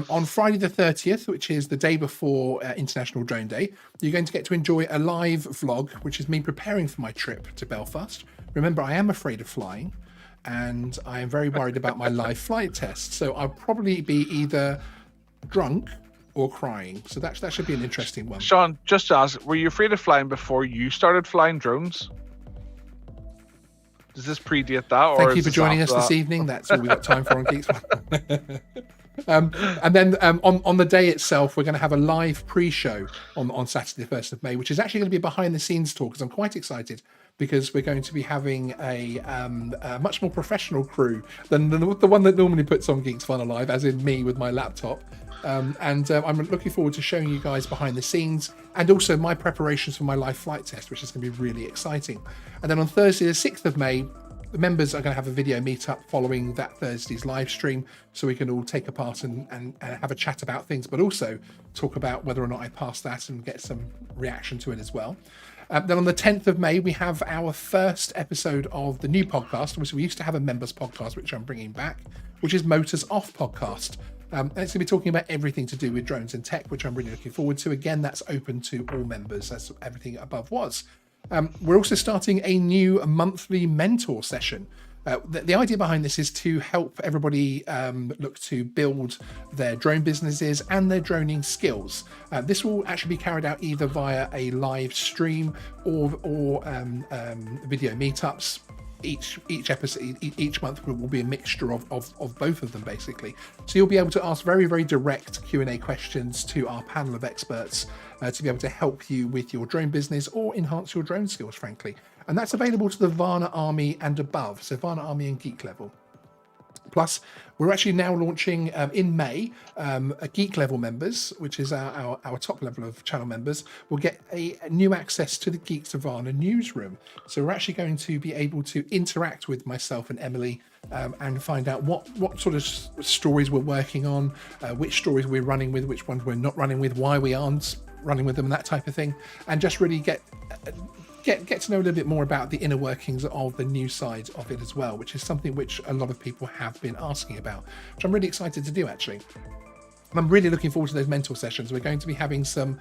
On Friday the 30th, which is the day before International Drone Day, you're going to get to enjoy a live vlog, which is me preparing for my trip to Belfast. Remember, I am afraid of flying, and I am very worried about my live flight test. So I'll probably be either drunk or crying. So that should be an interesting one. Sean, just to ask, were you afraid of flying before you started flying drones? Does this predate that? Or Thank you for joining us this evening. That's all we've got time for on Geeksvana. And then on the day itself, we're going to have a live pre-show on Saturday, the 1st of May, which is actually going to be a behind-the-scenes tour, because I'm quite excited, because we're going to be having a much more professional crew than the one that normally puts on Geeksvana Live, as in me with my laptop. I'm looking forward to showing you guys behind the scenes, and also my preparations for my live flight test, which is going to be really exciting. And then on Thursday, the 6th of May, the members are going to have a video meetup following that Thursday's live stream, so we can all take a part and have a chat about things, but also talk about whether or not I passed that and get some reaction to it as well. Then on the 10th of May, we have our first episode of the new podcast. Obviously, we used to have a members podcast, which I'm bringing back, which is Motors Off Podcast. And it's going to be talking about everything to do with drones and tech, which I'm really looking forward to. Again, that's open to all members, as everything above was. We're also starting a new monthly mentor session. The idea behind this is to help everybody look to build their drone businesses and their droning skills. This will actually be carried out either via a live stream or video meetups. each episode, each month will be a mixture of both of them, basically. So you'll be able to ask very, very direct Q&A questions to our panel of experts to be able to help you with your drone business or enhance your drone skills, frankly. And that's available to the Vana Army and above, so Vana Army and Geek level. Plus, we're actually now launching in May, a Geek level members, which is our top level of channel members, will get a new access to the Geeksvana newsroom. So we're actually going to be able to interact with myself and Emily and find out what sort of stories we're working on, which stories we're running with, which ones we're not running with, why we aren't running with them, and that type of thing, and just really get to know a little bit more about the inner workings of the new side of it as well, which is something which a lot of people have been asking about, which I'm really excited to do, actually. And I'm really looking forward to those mentor sessions. We're going to be having some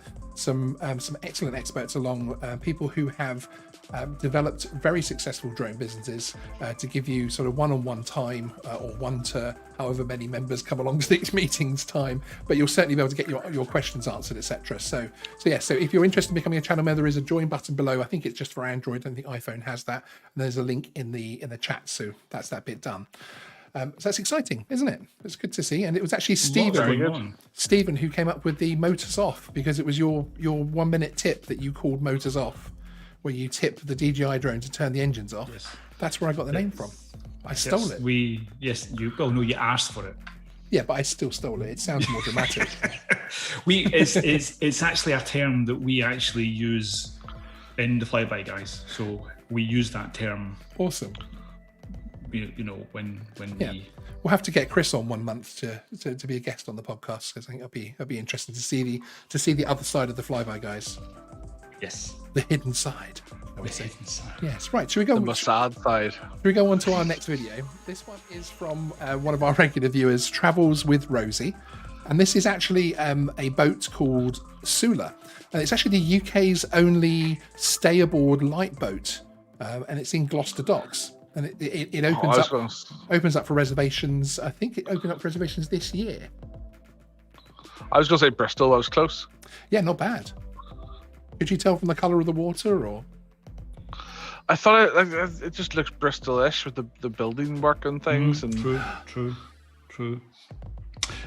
excellent experts along, people who have developed very successful drone businesses, to give you sort of one-on-one time, or one to however many members come along to these meetings time, but you'll certainly be able to get your questions answered, etc. So if you're interested in becoming a channel member, there is a join button below. I think it's just for Android. I don't think iPhone has that. And there's a link in the chat, so that's that bit done. So that's exciting, isn't it? It's good to see. And it was actually Stephen who came up with the motors off, because it was your 1 minute tip that you called motors off, where you tip the DJI drone to turn the engines off. Yes. That's where I got the name from. I stole it. You asked for it. Yeah, but I still stole it. It sounds more dramatic. It's actually a term that we actually use in the Flyby guys. So we use that term. Awesome. When we'll have to get Chris on 1 month to be a guest on the podcast, because I think it'll be interesting to see the other side of the Flyby guys. Yes, the hidden side. Hidden side. Yes, right. Should we go? The Mossad side. Should we go on to our next video? This one is from one of our regular viewers, Travels with Rosie, and this is actually a boat called Sula, and it's actually the UK's only stay aboard light boat, and it's in Gloucester Docks. And it opens up for reservations. I think it opened up for reservations this year. I was going to say Bristol. I was close. Yeah, not bad. Could you tell from the colour of the water, or? I thought it just looks Bristol-ish with the building work and things. True.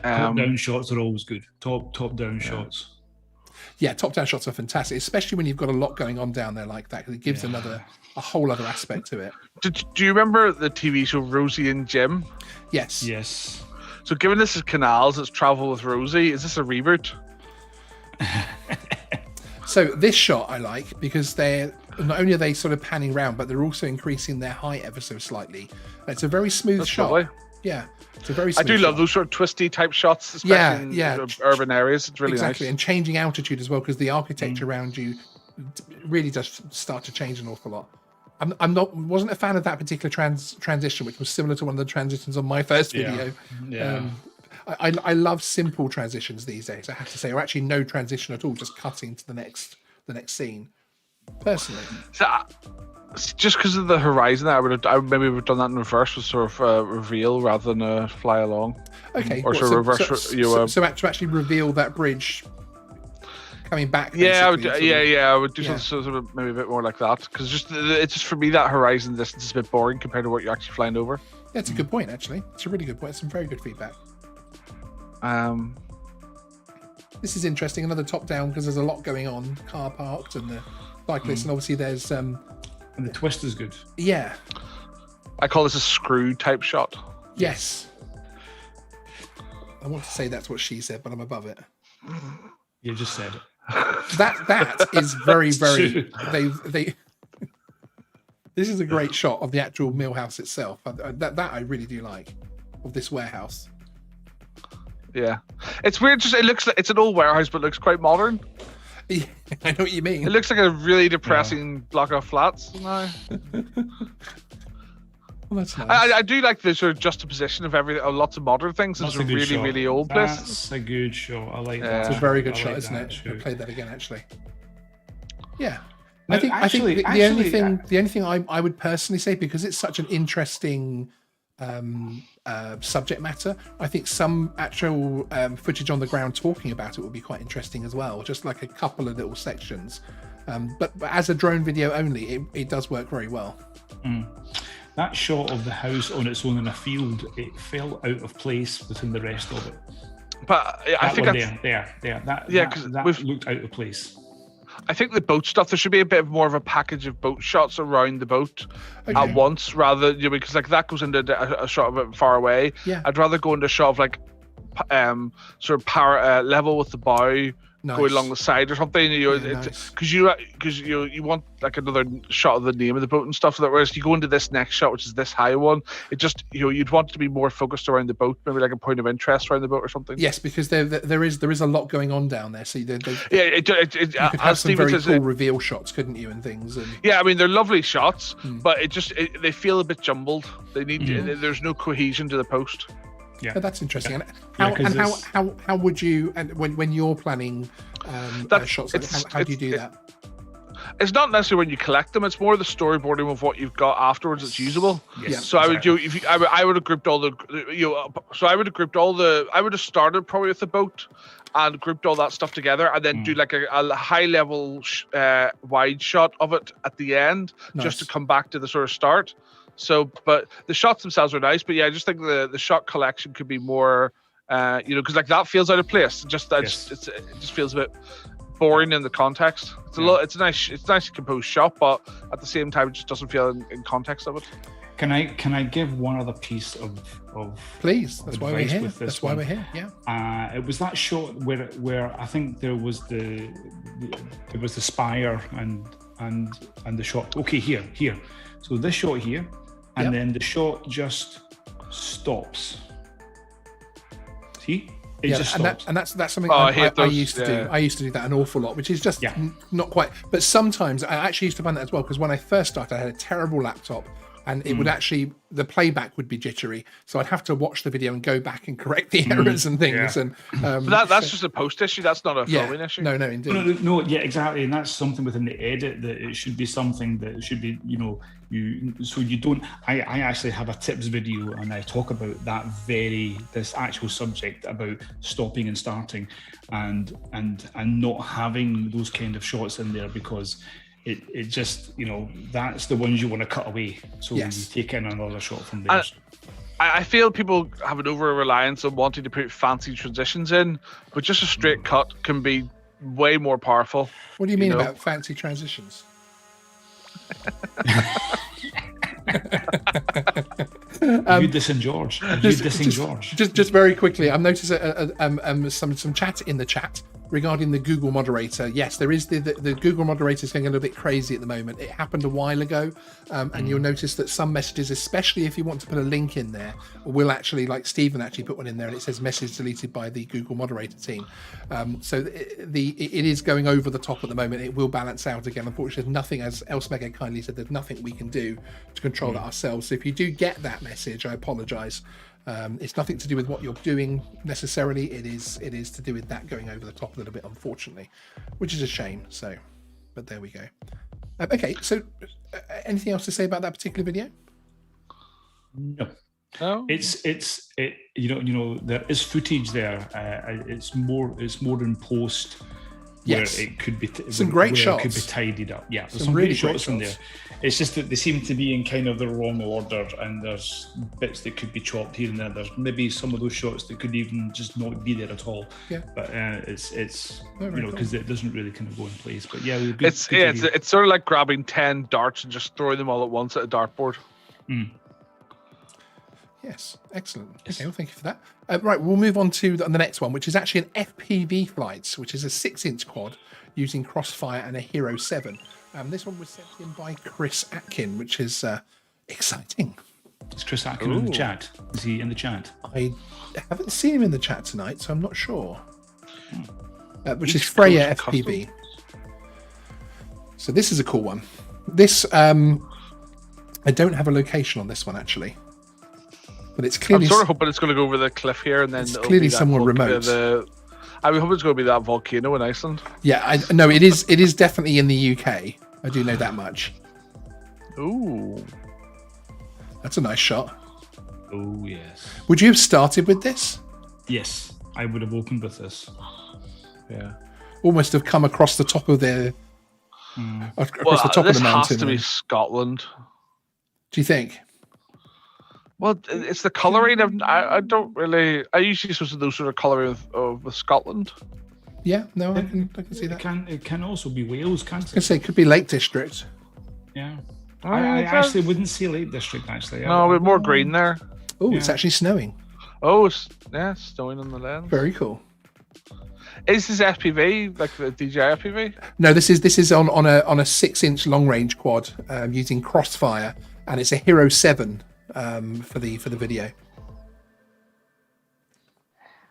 Top-down shots are always good. Top-down shots. Yeah, top-down shots are fantastic, especially when you've got a lot going on down there like that, because it gives a whole other aspect to it. Do you remember the TV show Rosie and Jim? Yes. So given this is Canals, it's Travel with Rosie, is this a reboot? So this shot I like, because not only are they sort of panning around, but they're also increasing their height ever so slightly. It's a very smooth shot. Lovely. Yeah, it's a very smooth shot. Love those sort of twisty type shots, especially in urban areas. It's really nice. And changing altitude as well, because the architecture around you really does start to change an awful lot. Wasn't a fan of that particular transition, which was similar to one of the transitions on my first video. Yeah. I love simple transitions these days, I have to say, or actually no transition at all, just cutting to the next scene. Personally, so, just because of the horizon, I would maybe have done that in reverse, with sort of reveal rather than fly along. Okay, or so reverse. So to actually reveal that bridge coming back. Yeah, I would do something sort of maybe a bit more like that, because it's just for me that horizon distance is a bit boring compared to what you're actually flying over. Yeah, it's a good point, actually. It's a really good point. It's some very good feedback. This is interesting. Another top down, because there's a lot going on. Car parked and the cyclists, and obviously there's and the twist is good. Yeah, I call this a screw type shot. Yes. I want to say that's what she said, but I'm above it. You just said it. That is very, very. They. This is a great shot of the actual millhouse itself. That I really do like, of this warehouse. Yeah, it's weird. Just it looks like it's an old warehouse, but looks quite modern. Yeah, I know what you mean. It looks like a really depressing block of flats now. Well, that's nice. I do like the sort of juxtaposition of lots of modern things. It's a really, really old place. That's a good shot. I like that. It's a very good shot, isn't it? I played that again, actually. Yeah. No, I think the only thing I would personally say, because it's such an interesting subject matter, I think some actual footage on the ground talking about it would be quite interesting as well, just like a couple of little sections. But as a drone video only, it does work very well. that shot of the house on its own in a field, it fell out of place within the rest of it. But I think that's, that looked out of place. I think the boat stuff, there should be a bit more of a package of boat shots around the boat at once, rather, because like that goes into a shot of it far away. Yeah. I'd rather go into a shot of like sort of level with the bow. Nice. Going along the side or something, because you want like another shot of the name of the boat and stuff. So that whereas you go into this next shot, which is this high one, it just you'd want it to be more focused around the boat, maybe like a point of interest around the boat or something. Yes, because there is a lot going on down there. So you could have as some Stephen very says, cool reveal shots, couldn't you, and things. And yeah, I mean they're lovely shots, but they feel a bit jumbled. They need there's no cohesion to the post. Yeah, that's interesting. And how would you, and when you're planning shots, how do you do that? It's not necessarily when you collect them; it's more the storyboarding of what you've got afterwards that's usable. Yes, so exactly. I would have grouped all the I would have started probably with the boat and grouped all that stuff together, and then do like a high level wide shot of it at the end, just to come back to the sort of start. So, but the shots themselves are nice, but yeah, I just think the shot collection could be more, because like that feels out of place. It just feels a bit boring in the context. It's a nice composed shot, but at the same time, it just doesn't feel in context of it. Can I give one other piece of please? That's why we're here. That's why we're here. Yeah. It was that shot where I think there was the spire and the shot. Okay, here. So this shot here. And then the shot just stops. See? It just stops. And that's something I used to do. I used to do that an awful lot, which is just not quite. But sometimes I actually used to find that as well, because when I first started, I had a terrible laptop, and it would actually, the playback would be jittery. So I'd have to watch the video and go back and correct the errors and things. Yeah. And but that's just a post issue. That's not a filming issue. No, indeed. No, yeah, exactly. And that's something within the edit that it should be something that should be, so you don't. I actually have a tips video, and I talk about this actual subject about stopping and starting, and not having those kind of shots in there, because it just, that's the ones you want to cut away. So you take in another shot from there. I feel people have an over-reliance on wanting to put fancy transitions in, but just a straight cut can be way more powerful. What do you mean about fancy transitions? You dissing George. Just very quickly, I've noticed some chat in the chat regarding the Google moderator. Yes, there is the Google moderator is going a little bit crazy at the moment. It happened a while ago, and you'll notice that some messages, especially if you want to put a link in there, will actually, like Stephen actually put one in there, and it says message deleted by the Google moderator team. So it is going over the top at the moment. It will balance out again. Unfortunately, there's nothing, as Elsmega kindly said, there's nothing we can do to control that ourselves. So if you do get that message, I apologise. It's nothing to do with what you're doing necessarily. It is to do with that going over the top a little bit, unfortunately, which is a shame. So, but there we go. Okay, so anything else to say about that particular video? No. No. It's there is footage there. It's more in post. Yes, where it could be some great shots. It could be tidied up. Yeah, there's some really great shots in there. It's just that they seem to be in kind of the wrong order, and there's bits that could be chopped here and there. There's maybe some of those shots that could even just not be there at all. Yeah, but it's because cool. It doesn't really kind of go in place. But yeah, it's sort of like grabbing 10 darts and just throwing them all at once at a dartboard. Yes, excellent. Okay, well, thank you for that. Right, we'll move on to the next one, which is actually an FPV flight, which is a 6-inch quad using Crossfire and a Hero 7. This one was sent in by Chris Atkin, which is exciting. Is Chris Atkin in the chat? Is he in the chat? I haven't seen him in the chat tonight, so I'm not sure. Which is Freya FPV. So this is a cool one. This, I don't have a location on this one, actually. But it's clearly. I'm sort of hoping it's going to go over the cliff here, and then it's clearly somewhere remote. I hope it's going to be that volcano in Iceland. Yeah, no, it is. It is definitely in the UK. I do know that much. Ooh, that's a nice shot. Oh yes. Would you have started with this? Yes, I would have opened with this. Yeah. Almost have come across the top of the. Across the top of the mountain. This has to be Scotland. Do you think? Well, it's the colouring. I don't really. I usually associate those sort of colouring with Scotland. Yeah, no, I can see that. It can also be Wales, can't I can it? say it could be Lake District. Yeah. I actually wouldn't say Lake District, actually. No, with more green there. Oh, it's actually snowing. Oh, it's snowing on the lens. Very cool. Is this FPV like the DJI FPV? No, this is on a 6-inch long range quad using Crossfire, and it's a Hero 7 for the video.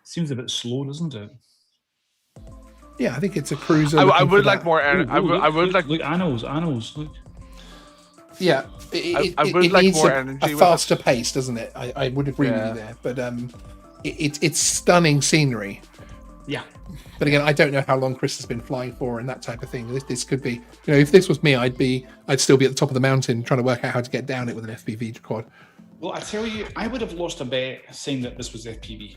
Seems a bit slow, doesn't it? Yeah, I think it's a cruiser. I would like more. I would like. Look, Anos. Look. Yeah, I would like needs more a energy. faster pace, doesn't it? I would agree with you there, but it's stunning scenery. Yeah. But again, I don't know how long Chris has been flying for and that type of thing. This could be, if this was me, I'd still be at the top of the mountain trying to work out how to get down it with an FPV quad. Well, I tell you, I would have lost a bet saying that this was FPV.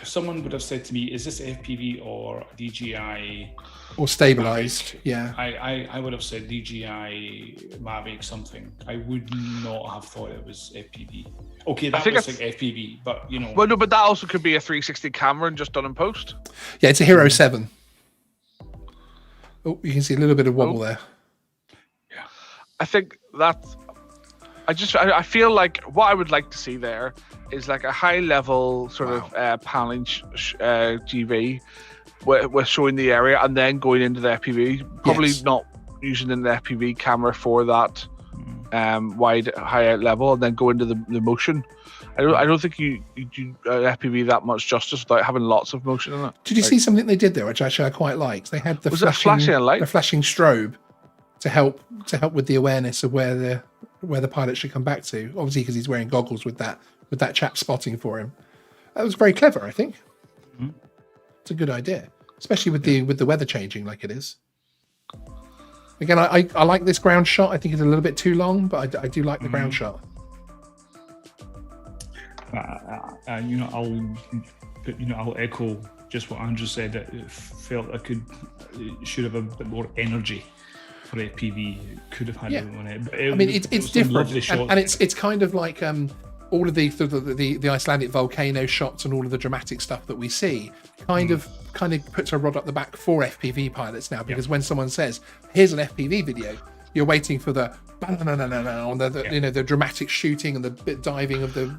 If someone would have said to me, "Is this FPV or DJI?" Or stabilized, yeah. I would have said DJI Mavic something. I would not have thought it was FPV. Okay, that looks like FPV, but Well, no, but that also could be a 360 camera and just done in post. Yeah, it's a Hero 7. Oh, you can see a little bit of wobble there. Yeah, I think that's. I feel like what I would like to see there is like a high level sort of paneling GV with showing the area and then going into the FPV. Probably not using an FPV camera for that wide high level, and then go into the motion. I don't think you do FPV that much justice without having lots of motion in it. Did you see something they did there, which actually I quite liked? They had the flashing light? The flashing strobe to help with the awareness of where the pilot should come back to. Obviously, because he's wearing goggles with that chap spotting for him. That was very clever, I think. Mm-hmm. It's a good idea, especially with the weather changing like it is. Again, I like this ground shot. I think it's a little bit too long, but I do like the ground shot. I'll echo just what Andrew said. It felt it should have a bit more energy for FPV. It could have had it on it. But it's different, and it's kind of like all of the Icelandic volcano shots and all of the dramatic stuff that we see kind of puts a rod up the back for FPV pilots now, because when someone says, "Here's an FPV video," you're waiting for the on the dramatic shooting and the bit diving of the.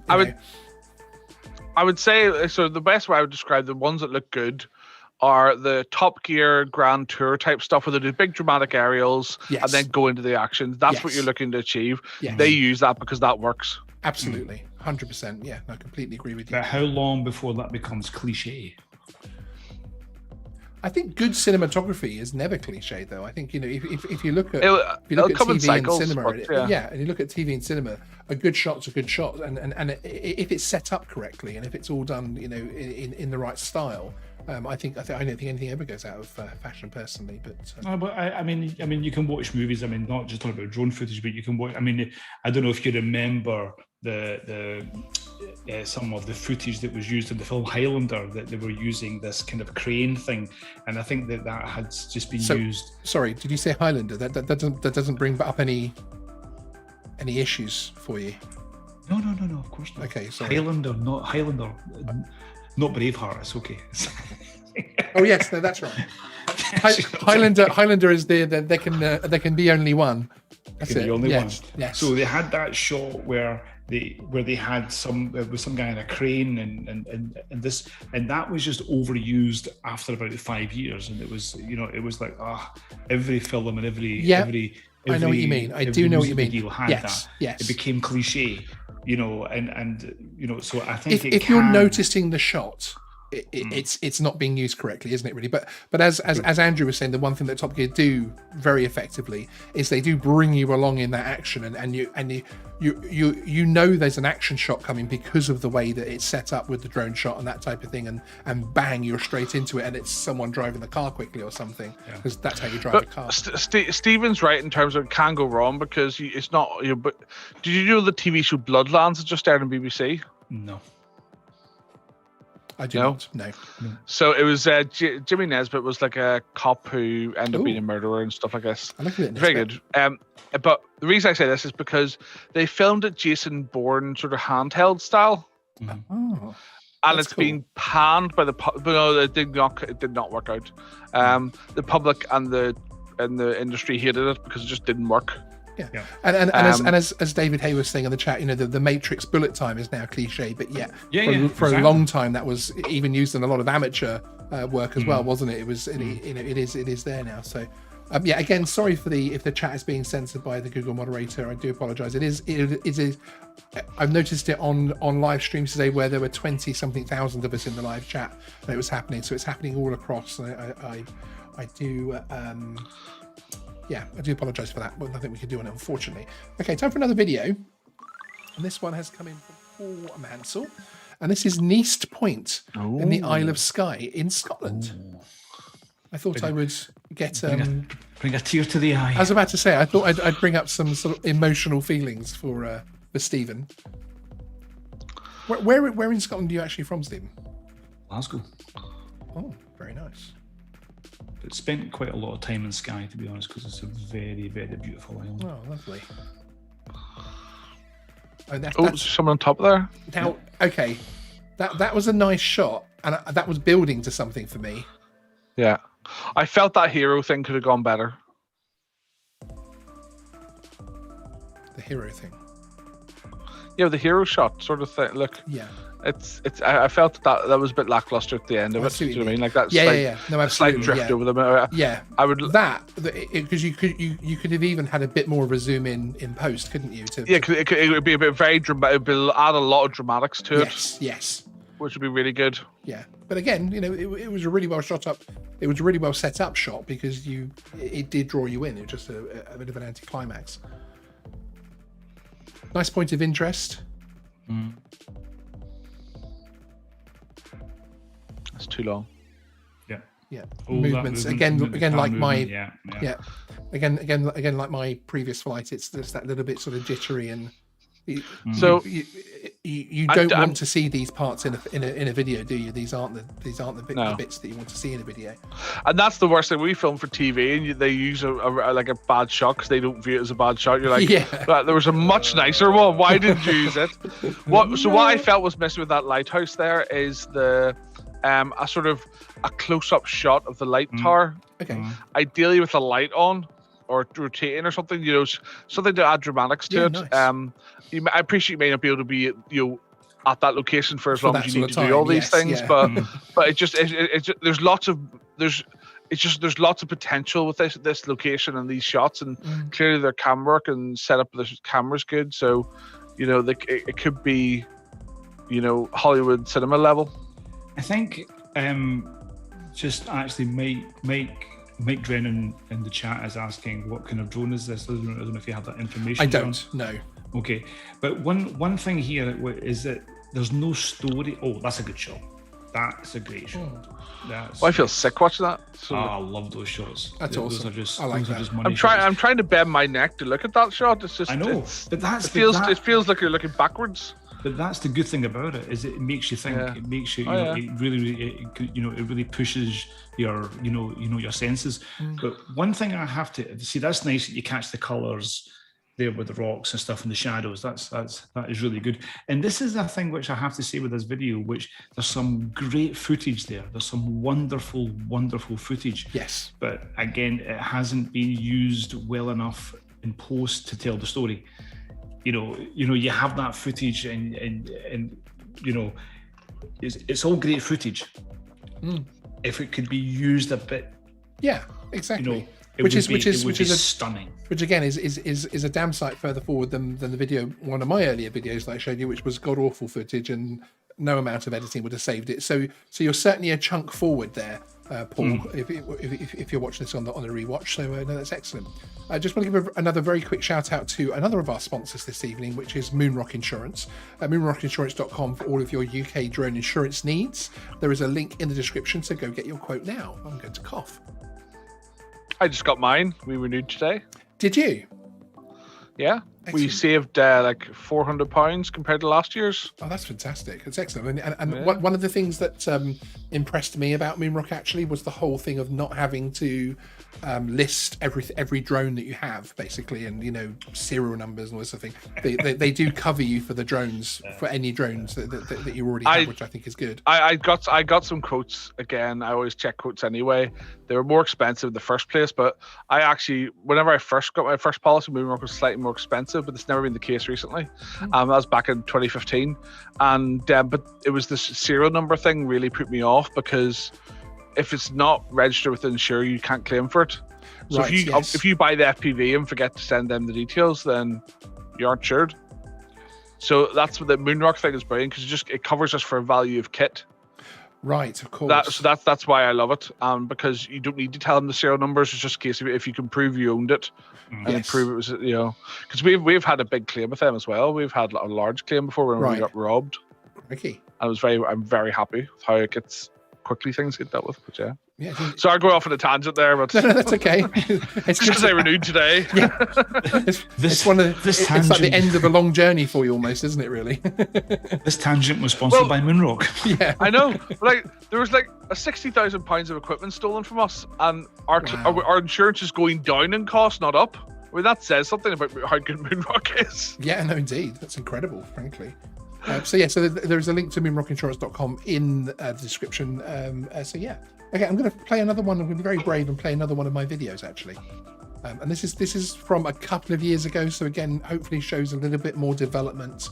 I would say so. The best way I would describe the ones that look good are the Top Gear Grand Tour type stuff, where they do big dramatic aerials and then go into the action. That's what you're looking to achieve. Yes. They use that because that works. Absolutely, 100%. Yeah, I completely agree with you. But how long before that becomes cliche? I think good cinematography is never cliche, though. I think if you look at TV and cinema, and you look at TV and cinema, a good shot's a good shot, and if it's set up correctly and if it's all done, in the right style, I don't think anything ever goes out of fashion personally. But no, but I mean, you can watch movies. I mean, not just talking about drone footage, but you can watch. I mean, I don't know if you remember the some of the footage that was used in the film Highlander, that they were using this kind of crane thing, and I think that had just been used. Sorry, did you say Highlander? That doesn't bring up any issues for you? No, of course not. Okay, sorry. Highlander, not Braveheart. It's okay. Oh yes, no, that's right. Highlander is there can be only one. That's it. Only one. Yes. So they had that shot where they had some guy in a crane and that was just overused after about 5 years, and it was like every film and every I know what you mean. I do know what you mean. Yes. It became cliche, and so I think if you're noticing the shot, it's not being used correctly, isn't it, really? But as Andrew was saying, the one thing that Top Gear do very effectively is they do bring you along in that action, and you know there's an action shot coming because of the way that it's set up with the drone shot and that type of thing, and bang, you're straight into it, and it's someone driving the car quickly or something, because that's how you drive the car. Stephen's right in terms of it can go wrong, because it's not. But did you know the TV show Bloodlands is just aired on BBC? No. I do No? not. No. So it was Jimmy Nesbitt was like a cop who ended up being a murderer and stuff like this. I look at it. Very good. But the reason I say this is because they filmed it Jason Bourne sort of handheld style, Oh. and That's it's cool. been panned by the but no, it did not work out. The public and the industry hated it because it just didn't work. Yeah. And as David Hay was saying in the chat, you know, the Matrix bullet time is now cliche, but for a long time that was even used in a lot of amateur work as well, wasn't it? It was, it is there now. So again, sorry if the chat is being censored by the Google moderator. I do apologize. It is. I've noticed it on live streams today where there were 20-something thousand of us in the live chat and it was happening. So it's happening all across. I do. I do apologize for that, but nothing we can do on it, unfortunately. Okay, time for another video. And this one has come in from Paul Mansell. And this is Neast Point in the Isle of Skye in Scotland. I thought I would get... bring a tear to the eye. I was about to say, I thought I'd bring up some sort of emotional feelings for Stephen. Where in Scotland are you actually from, Stephen? Glasgow. Oh, very nice. But spent quite a lot of time in Skye, to be honest, because it's a very, very beautiful island. Oh, lovely. That's someone on top there. Now, okay, that was a nice shot, and that was building to something for me. Yeah, I felt that hero thing could have gone better. The hero thing. Yeah, the hero shot sort of thing. Look. Yeah. It's. I felt that was a bit lackluster at the end of it. Do you know what I mean? Like that. Yeah. No, absolutely. Slight drift over them. Yeah. I would because you could have even had a bit more of a zoom in post, couldn't you? It would be a bit very dramatic. It would add a lot of dramatics to it. Yes. Which would be really good. Yeah, but again, you know, it was a really well shot up. It was a really well set up shot because it did draw you in. It was just a bit of an anticlimax. Nice point of interest. That's too long. Yeah. Movements again like my again like my previous flight. It's just that little bit sort of jittery and so you don't want to see these parts in a video, do you? These aren't the bits that you want to see in a video. And that's the worst thing. We film for TV and they use like a bad shot because they don't view it as a bad shot. You're like, there was a much nicer one. Why didn't you use it? What I felt was missing with that lighthouse there is the a sort of a close-up shot of the light tower. Okay. Ideally with the light on or rotating or something, you know, something to add dramatics to it. Nice. I appreciate you may not be able to be, you know, at that location for as long as you need to do all these things, but there's lots of potential with this location and these shots, and clearly their camera work and setup of the camera's good. So, you know, it could be, you know, Hollywood cinema level. I think just actually Mike Drennan in the chat is asking what kind of drone is this. I don't know if you have that information. I don't know. Okay, but one thing here is that there's no story. Oh, that's a good shot. That's a great shot. I feel sick watching that. So I love those shots. That's awesome. Those are just, I like that. just money I'm trying to bend my neck to look at that shot. It's just I know, but it feels like you're looking backwards. But that's the good thing about it, is it makes you think. Yeah. It makes you, it really pushes your, your senses. But one thing I have to see, that's nice that you catch the colours there with the rocks and stuff and the shadows. That is really good. And this is a thing which I have to say with this video, which there's some great footage there. There's some wonderful, wonderful footage. Yes. But again, it hasn't been used well enough in post to tell the story. You have that footage and it's all great footage. If it could be used a bit, exactly. Which is stunning. Which again is a damn sight further forward than the video, one of my earlier videos that I showed you, which was god awful footage and no amount of editing would have saved it. So you're certainly a chunk forward there, Paul. If you're watching this on a rewatch, so no, that's excellent. I just want to give another very quick shout out to another of our sponsors this evening, which is Moonrock Insurance. Moonrockinsurance.com for all of your UK drone insurance needs. There is a link in the description, so go get your quote now. I'm going to cough. I just got mine. We renewed today. Did you? Yeah. We saved like £400 compared to last year's. Oh, that's fantastic. It's excellent. And Yeah. one of the things that impressed me about Moonrock actually was the whole thing of not having to list every drone that you have, basically, and, you know, serial numbers and all this sort of thing. They do cover you for the drones, for any drones that you already have, which I think is good. I got some quotes again. I always check quotes anyway. They were more expensive in the first place, but I actually, whenever I first got my first policy, Moonrock was slightly more expensive, but it's never been the case recently. That was back in 2015, and but it was this serial number thing really put me off, because if it's not registered with the insurer, you can't claim for it. So Right, if you buy the FPV and forget to send them the details, then you aren't insured. So that's what the Moonrock thing is brilliant, because it covers us for value of kit. Right, of course. That's why I love it, because you don't need to tell them the serial numbers. It's just a case of if you can prove you owned it, and prove it was, you know, because we've had a big claim with them as well. We've had a large claim before when we got robbed. Ricky. I'm very happy with how it gets quickly things get dealt with. But yeah. So I go off on a tangent there, but No, that's okay. It's just because I renewed today. Yeah. It's like the end of a long journey for you, almost, isn't it? Really. This tangent was sponsored by Moonrock. Yeah, I know. Like, there was like a £60,000 of equipment stolen from us, and our insurance is going down in cost, not up. I mean, that says something about how good Moonrock is. Yeah, no, indeed, that's incredible, frankly. So there's a link to moonrockinsurance.com in the description. So yeah, okay, I'm going to play another one. I'm going to be very brave and play another one of my videos actually. And this is from a couple of years ago. So again, hopefully shows a little bit more development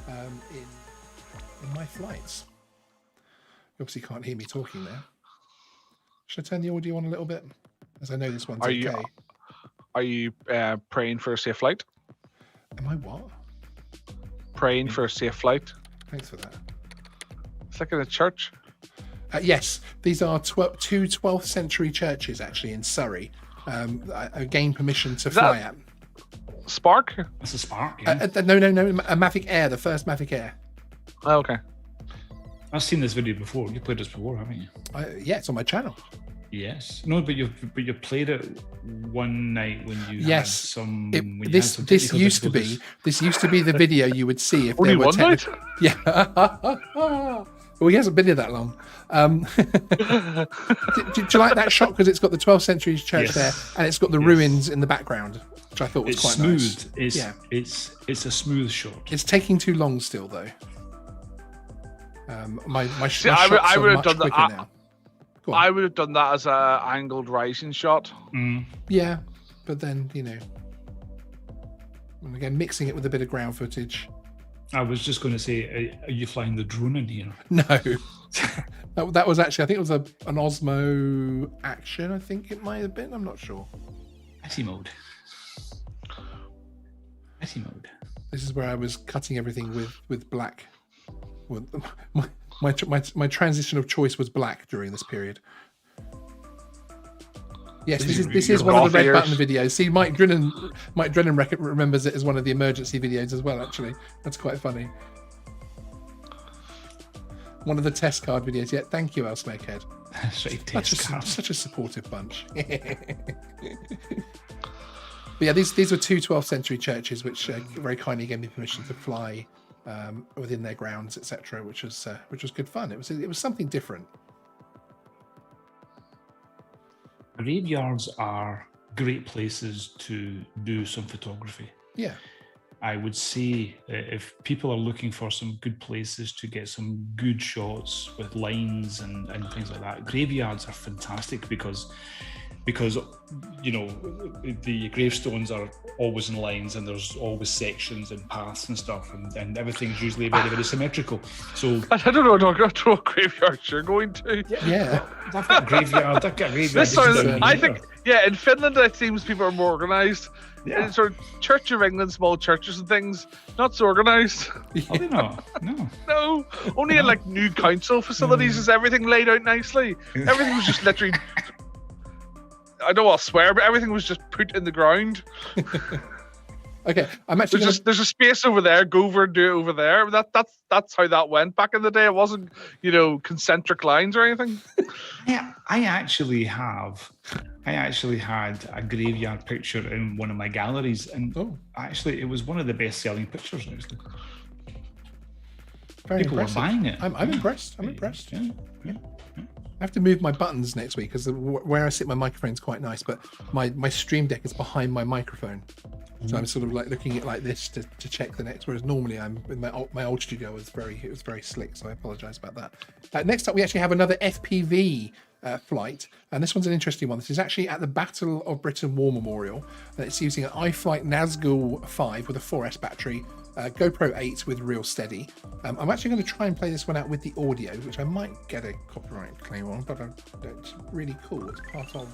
in my flights. You obviously can't hear me talking there. Should I turn the audio on a little bit? As I know this one's okay. Are you praying for a safe flight? Am I what? Praying for a safe flight. Thanks for that. It's like in a church. Yes, these are two 12th century churches actually in Surrey. I gained permission to fly at. Spark? That's a Spark. Yeah. No, a Mavic Air, the first Mavic Air. Oh, okay. I've seen this video before. You played this before, haven't you? Yeah, it's on my channel. Yes. No, but you played it one night when you had some. This used to be the video you would see if there were one night? Yeah. Well, he hasn't been here that long. Do you like that shot because it's got the 12th century church there, and it's got the ruins in the background, which I thought was quite smooth. Nice. It's a smooth shot. It's taking too long still though. My shots I are would have much done quicker that. now. I would have done that as a angled rising shot. Yeah, but then, you know, and again, mixing it with a bit of ground footage. I was just going to say, are you flying the drone in here? No, that was actually, I think it was an Osmo Action. I think it might have been. I'm not sure. Easy mode. This is where I was cutting everything with black. Well, my transition of choice was black during this period. Yes, this is one of the red button videos. See, Mike Drennan remembers it as one of the emergency videos as well. Actually, that's quite funny. One of the test card videos. Yeah, thank you, El Snakehead. Such a supportive bunch. But yeah, these were two 12th century churches which very kindly gave me permission to fly within their grounds, etc., which was good fun. It was something different. Graveyards are great places to do some photography. Yeah, I would say if people are looking for some good places to get some good shots with lines and things like that, graveyards are fantastic because you know the gravestones are always in lines and there's always sections and paths and stuff and everything's usually very, very symmetrical. So I don't know what graveyard you're going to. Yeah. I've got a graveyard. This sounds, I think, yeah, in Finland it seems people are more organised. Yeah. Sort of Church of England, small churches and things, not so organised. Are they not? No. No, only in like new council facilities is everything laid out nicely. Everything was just literally, I don't want to swear, but everything was just put in the ground. Okay, I'm actually there's a space over there. Go over and do it over there. That's how that went back in the day. It wasn't, concentric lines or anything. I actually had a graveyard picture in one of my galleries, and actually it was one of the best-selling pictures. Actually, very people impressive. were buying it. I'm impressed. I'm impressed. Yeah. I have to move my buttons next week because where I sit my microphone's quite nice, but my stream deck is behind my microphone, so I'm sort of like looking at it like this to check the next. Whereas normally I'm in my old studio was very slick, so I apologise about that. Next up, we actually have another FPV flight, and this one's an interesting one. This is actually at the Battle of Britain War Memorial, and it's using an iFlight Nazgul 5 with a 4S battery. GoPro 8 with real steady. I'm actually going to try and play this one out with the audio, which I might get a copyright claim on, but it's really cool. It's part of.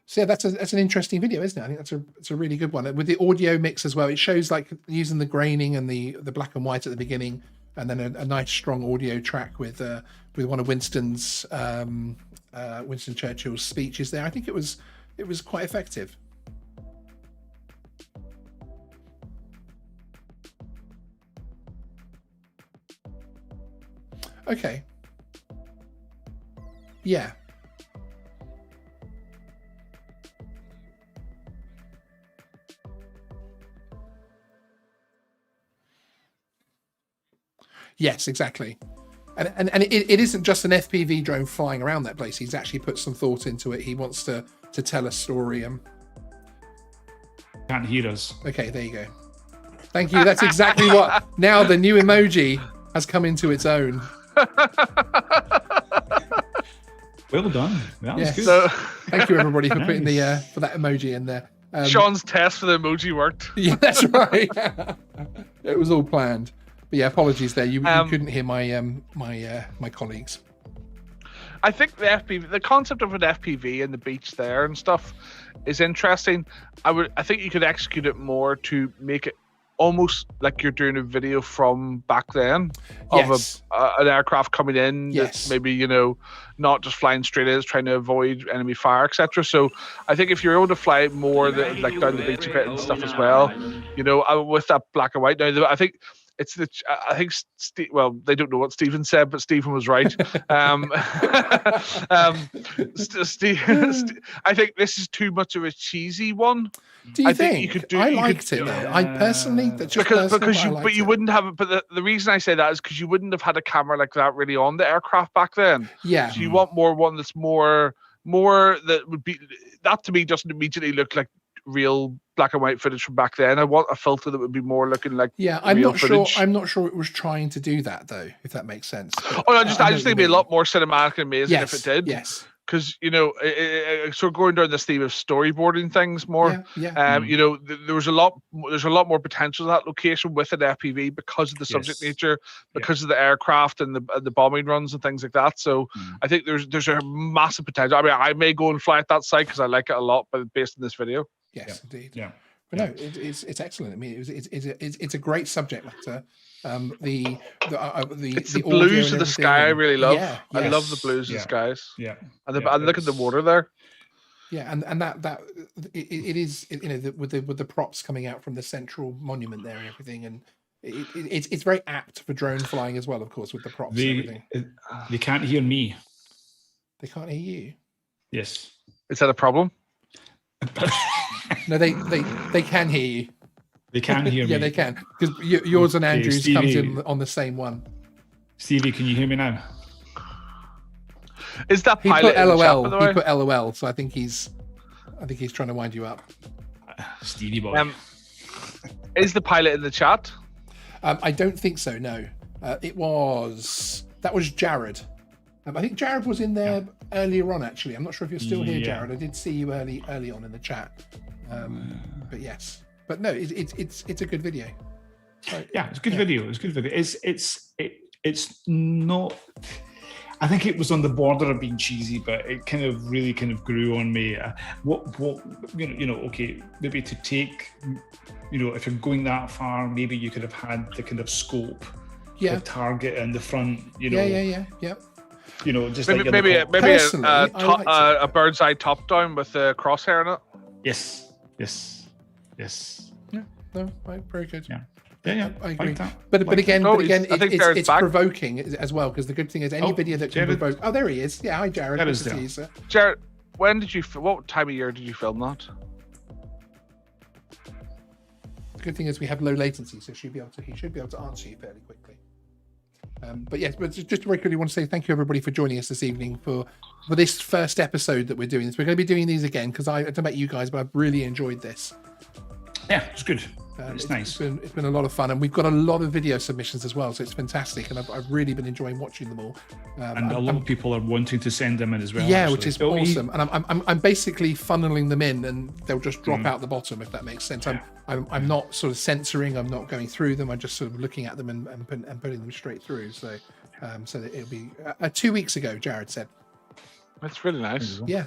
So yeah, that's an interesting video, isn't it? I think it's a really good one with the audio mix as well. It shows like using the graining and the black and white at the beginning, and then a nice strong audio track with one of Winston Churchill's speeches there. I think it was quite effective. Okay. Yeah. Yes, exactly. And it isn't just an FPV drone flying around that place. He's actually put some thought into it. He wants to tell a story. Can't hear us. Okay, there you go. Thank you. That's exactly what. Now the new emoji has come into its own. Well done. That was good. So, thank you everybody for putting the for that emoji in there. Sean's test for the emoji worked. Yeah, that's right. It was all planned. But yeah, apologies there. You couldn't hear my my colleagues. I think the concept of an FPV in the beach there and stuff is interesting. I think you could execute it more to make it almost like you're doing a video from back then of an aircraft coming in. Yes. Maybe, not just flying straight in, trying to avoid enemy fire, etc. So I think if you're able to fly more like down the beach a bit and stuff as well, with that black and white. Now, I think they don't know what Stephen said, but Stephen was right. I think this is too much of a cheesy one. Do you think? I liked it though. I personally, you wouldn't have it. But the reason I say that is because you wouldn't have had a camera like that really on the aircraft back then. Yeah. So you want one that's more that would be, that to me doesn't immediately look like real black and white footage from back then. I want a filter that would be more looking like I'm not sure it was trying to do that though, if that makes sense. But, I just think it'd be a lot more cinematic and amazing if it did. Yes. Because so going down this theme of storyboarding things more, there's a lot more potential in that location with an FPV because of the subject nature, because of the aircraft and the bombing runs and things like that. So I think there's a massive potential. I mean, I may go and fly at that site because I like it a lot, but based on this video. Yes, indeed. Yeah. But no, it's excellent. I mean, it's a great subject matter. The It's the audio blues and of the everything, sky I and- really love. Yeah, I love the Yes. blues of the Yeah. skies. Yeah. And, Yeah, and look at the it's- water there. yeah, and that it is, you know, with the props coming out from the central monument there and everything, and it's very apt for drone flying as well, of course, with the props and everything. They can't hear me. They can't hear you. Yes. Is that a problem? No, they can hear you. They can hear me. Yeah, they can, because yours and Okay, Andrew's comes Stevie. in on the same one. Stevie, can you hear me now? Is that He pilot put in the chat, LOL. by the He way? put LOL. So I think he's trying to wind you up. Stevie boy. Is the pilot in the chat? I don't think so. No, that was Jared. I think Jared was in there earlier on. Actually, I'm not sure if you're still here, Yeah. Jared. I did see you early on in the chat. But yes, but no, it's a good video. So, Yeah, it's a good video. It's a good video. It's not. I think it was on the border of being cheesy, but it kind of really kind of grew on me. What okay, maybe to take, if you're going that far, maybe you could have had the kind of scope, Yeah. the target and the front, Yeah. just Maybe like maybe in the Personally, I liked it. a bird's eye top down with a crosshair in it. Yes. No, right, very good. Yeah. I agree. Like that. But Like again, Oh, but again, I think Jared's it's back. provoking as well, because the good thing is any Oh, video that can Jared. provoke. Oh, there he is. Yeah, hi Jared. Jared Good is to see there. you, sir. Jared, what time of year did you film that? The good thing is we have low latency, so he should be able to answer you fairly quickly. But yes, but just very quickly, want to say thank you everybody for joining us this evening for this first episode that we're doing this. We're going to be doing these again because I don't know about you guys, but I've really enjoyed this. Yeah, it's good. It's nice. It's been a lot of fun, and we've got a lot of video submissions as well, so it's fantastic, and I've really been enjoying watching them all. And a lot of people are wanting to send them in as well. Yeah, actually. which is So awesome, and I'm basically funneling them in, and they'll just drop out the bottom if that makes sense. I'm not sort of censoring. I'm not going through them. I'm just sort of looking at them and putting them straight through. So that it'll be 2 weeks ago. Jared said, That's really nice. yeah,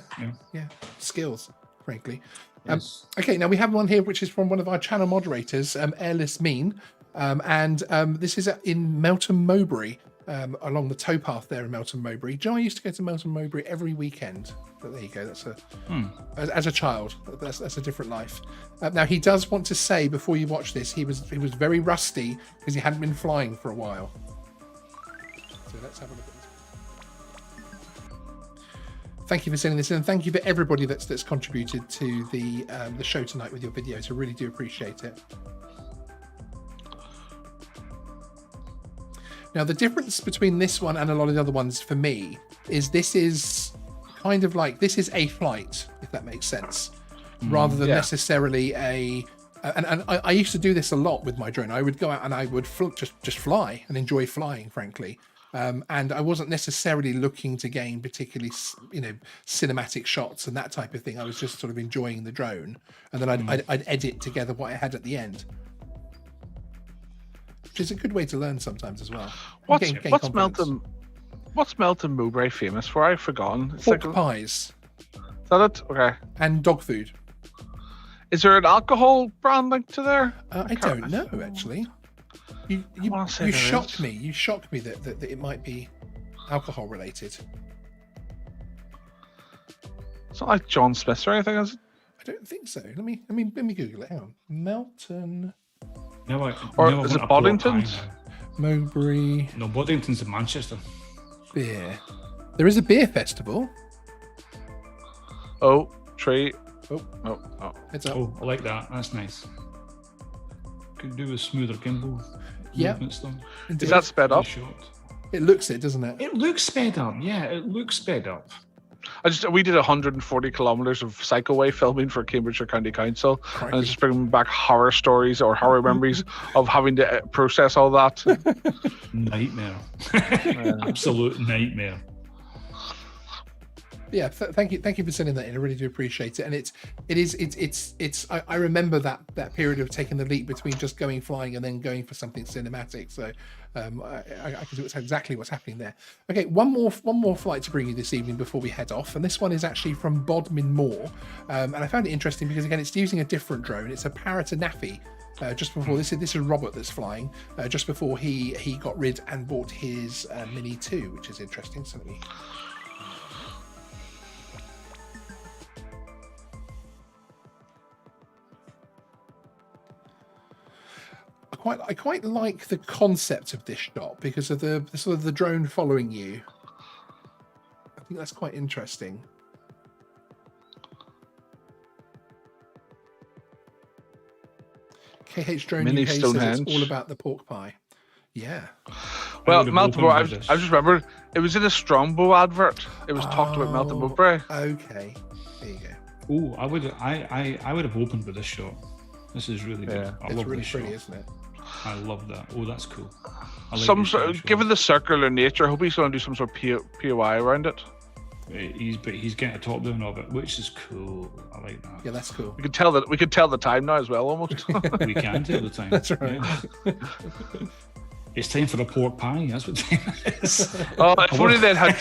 skills, frankly. Yes. Okay, now we have one here which is from one of our channel moderators, Airless Mean, and this is in Melton Mowbray, along the towpath there in Melton Mowbray. Do you know, I used to go to Melton Mowbray every weekend. But there you go. That's as a child. That's a different life. Now he does want to say before you watch this, he was very rusty because he hadn't been flying for a while. So let's have a look at this. Thank you for sending this in, and thank you for everybody that's contributed to the show tonight with your videos. I really do appreciate it. Now, the difference between this one and a lot of the other ones for me is this is kind of like, this is a flight, if that makes sense, rather than necessarily a. And I used to do this a lot with my drone. I would go out and I would just fly and enjoy flying, frankly. And I wasn't necessarily looking to gain particularly, cinematic shots and that type of thing. I was just sort of enjoying the drone, and then I'd edit together what I had at the end, which is a good way to learn sometimes as well. What's Confidence. Melton Mowbray famous for? I've forgotten. It's Pork pies is that it? Okay. and dog food. Is there an alcohol brand linked to there? I don't know actually. You wanna say there shocked is. me. You shocked me that it might be alcohol related. It's not like John Smith or anything, is it? I don't think so. Let me Google it. Hang on. Melton Or is it Boddington's? Mowbray No, Boddington's in Manchester. beer. There is a beer festival. Oh, tree. Oh. Oh. Heads up. Oh, I like that. That's nice. Could do with smoother gimbal. Yeah. movements, though. Is that sped up? Shot. It looks it, doesn't it? It looks sped up. Yeah, it looks sped up. We did 140 kilometers of cycleway filming for Cambridgeshire County Council, and it's just bringing back horror stories or horror memories of having to process all that. Nightmare. Absolute nightmare. Yeah, thank you for sending that in. I really do appreciate it. And it's I remember that period of taking the leap between just going flying and then going for something cinematic. So I can do exactly what's happening there. Okay, one more flight to bring you this evening before we head off, and this one is actually from Bodmin Moore, and I found it interesting because again it's using a different drone. It's a Parrot Anafi. Just before this is Robert that's flying. Just before he got rid and bought his Mini 2, which is interesting. So let me. I quite like the concept of this shot because of the sort of the drone following you. I think that's quite interesting. KH Drone Mini UK says Stonehenge. it's all about the pork pie. Yeah. Well, Melton Mowbray, I just remembered it was in a Strongbow advert. It was talked about Melton Mowbray. Okay. There you go. Oh, I would have opened with this shot. This is really good. Yeah. I It's love really this pretty, shot. isn't it? I love that. Oh, that's cool. I like Some these kind of sort, given shots. the circular nature, I hope he's going to do some sort of POI around it. He's getting a top down of it, which is cool. I like that. Yeah, that's cool. We could tell the time now as well, almost. We can tell the time. That's right. Yeah. It's time for a pork pie. That's what time it is. Oh, if only they'd had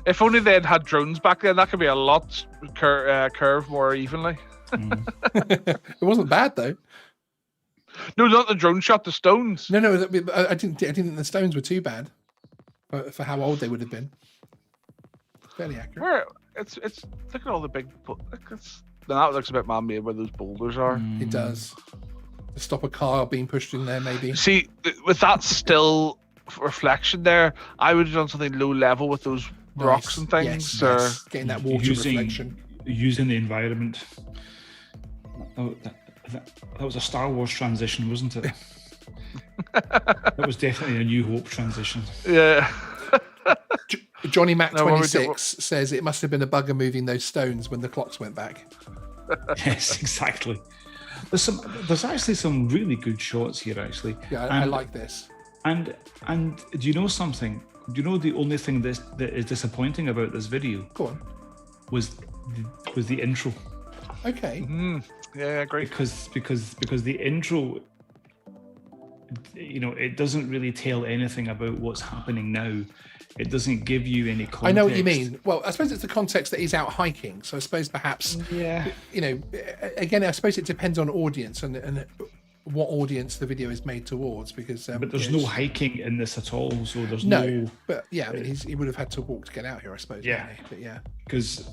if only they'd had drones back then, that could be a lot curved more evenly. It wasn't bad though. No, not the drone shot, the stones. No, I didn't think the stones were too bad for how old they would have been. Fairly accurate. Where it's look at all the big. That looks a bit man-made where those boulders are. It does. To stop a car being pushed in there, maybe. See, with that still reflection there, I would have done something low level with those rocks and things. Yes. Getting that water Using- reflection. Using the environment. Oh, that was a Star Wars transition, wasn't it? That was definitely a New Hope transition. Yeah. Johnny Mac No, what we 26 says it must have been a bugger moving those stones when the clocks went back. Yes, exactly. There's actually some really good shots here, actually. Yeah, I like this. And do you know something? Do you know the only thing that is disappointing about this video Go on. was the intro? Okay. Yeah, great. Because the intro, it doesn't really tell anything about what's happening now. It doesn't give you any context. I know what you mean. Well, I suppose it's the context that he's out hiking. So I suppose perhaps, Yeah. Again, I suppose it depends on audience and what audience the video is made towards. Because, But there's no hiking in this at all. So there's no. But yeah, I mean, he would have had to walk to get out here, I suppose. Yeah. wouldn't he? But yeah. because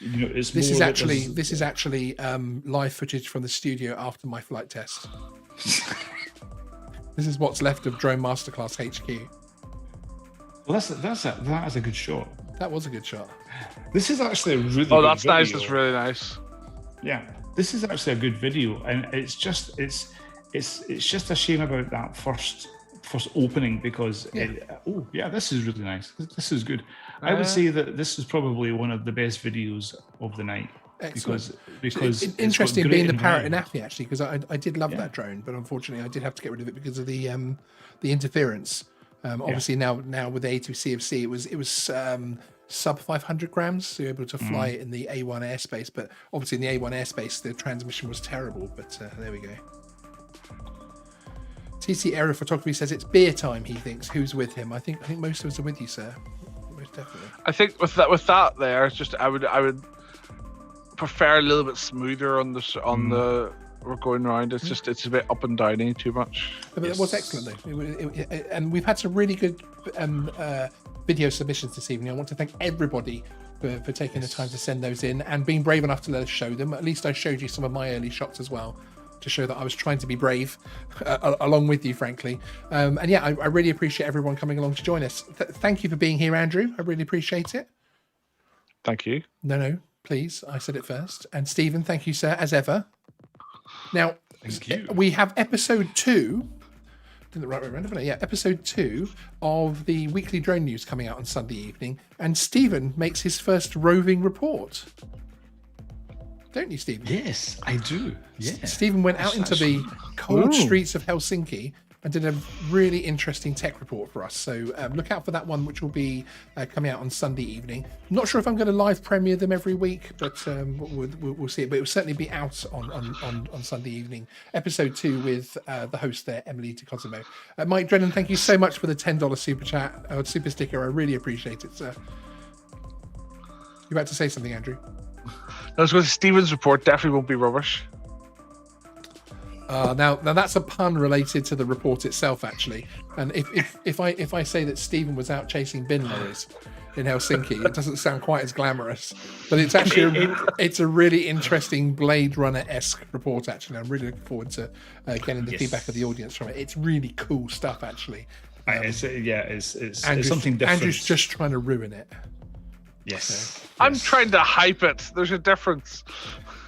it's This more is that actually there's- this is actually live footage from the studio after my flight test. This is what's left of Drone Masterclass HQ. Well, that's a good shot. That was a good shot. This is actually a really Oh, good that's nice. video. That's really nice. Yeah, this is actually a good video, and it's just a shame about that first opening because this is really nice. This is good. I would say that this is probably one of the best videos of the night. Excellent. Because it's got interesting great being the Parrot environment. Anafi actually, because I did love that drone, but unfortunately I did have to get rid of it because of the interference. Obviously now with the A2 CofC it was sub 500 grams, so you're able to fly it in the A1 airspace. But obviously in the A1 airspace the transmission was terrible. But there we go. TC Aero Photography says it's beer time. He thinks. Who's with him? I think most of us are with you, sir. Most definitely. I think with that there, it's just I would prefer a little bit smoother on the we're going around. It's just it's a bit up and downy too much. But it was excellent though, and we've had some really good video submissions this evening. I want to thank everybody for taking the time to send those in and being brave enough to let us show them. At least I showed you some of my early shots as well, to show that I was trying to be brave along with you, frankly. And yeah, I really appreciate everyone coming along to join us. Thank you for being here, Andrew. I really appreciate it. Thank you. No, please. I said it first. And Stephen, thank you, sir, as ever. Now, Thank you. we have episode 2. Did the right way around, haven't I? Yeah, episode 2 of the weekly drone news coming out on Sunday evening. And Stephen makes his first roving report. Don't you, Stephen? Yes, I do. Yeah. Stephen went out into the cold streets of Helsinki and did a really interesting tech report for us. So look out for that one, which will be coming out on Sunday evening. I'm not sure if I'm going to live premiere them every week, but we'll see it. But it will certainly be out on Sunday evening. Episode 2 with the host there, Emily DeCosimo. Mike Drennan, thank you so much for the $10 super chat, super sticker. I really appreciate it, sir. You about to say something, Andrew? I was going to say Stephen's report definitely won't be rubbish. Now that's a pun related to the report itself, actually. And if I say that Stephen was out chasing bin lorries in Helsinki, it doesn't sound quite as glamorous. But it's actually it's a really interesting Blade Runner-esque report. Actually, I'm really looking forward to getting the feedback of the audience from it. It's really cool stuff, actually. It's something different. Andrew's just trying to ruin it. Yes. So, I'm trying to hype it. There's a difference.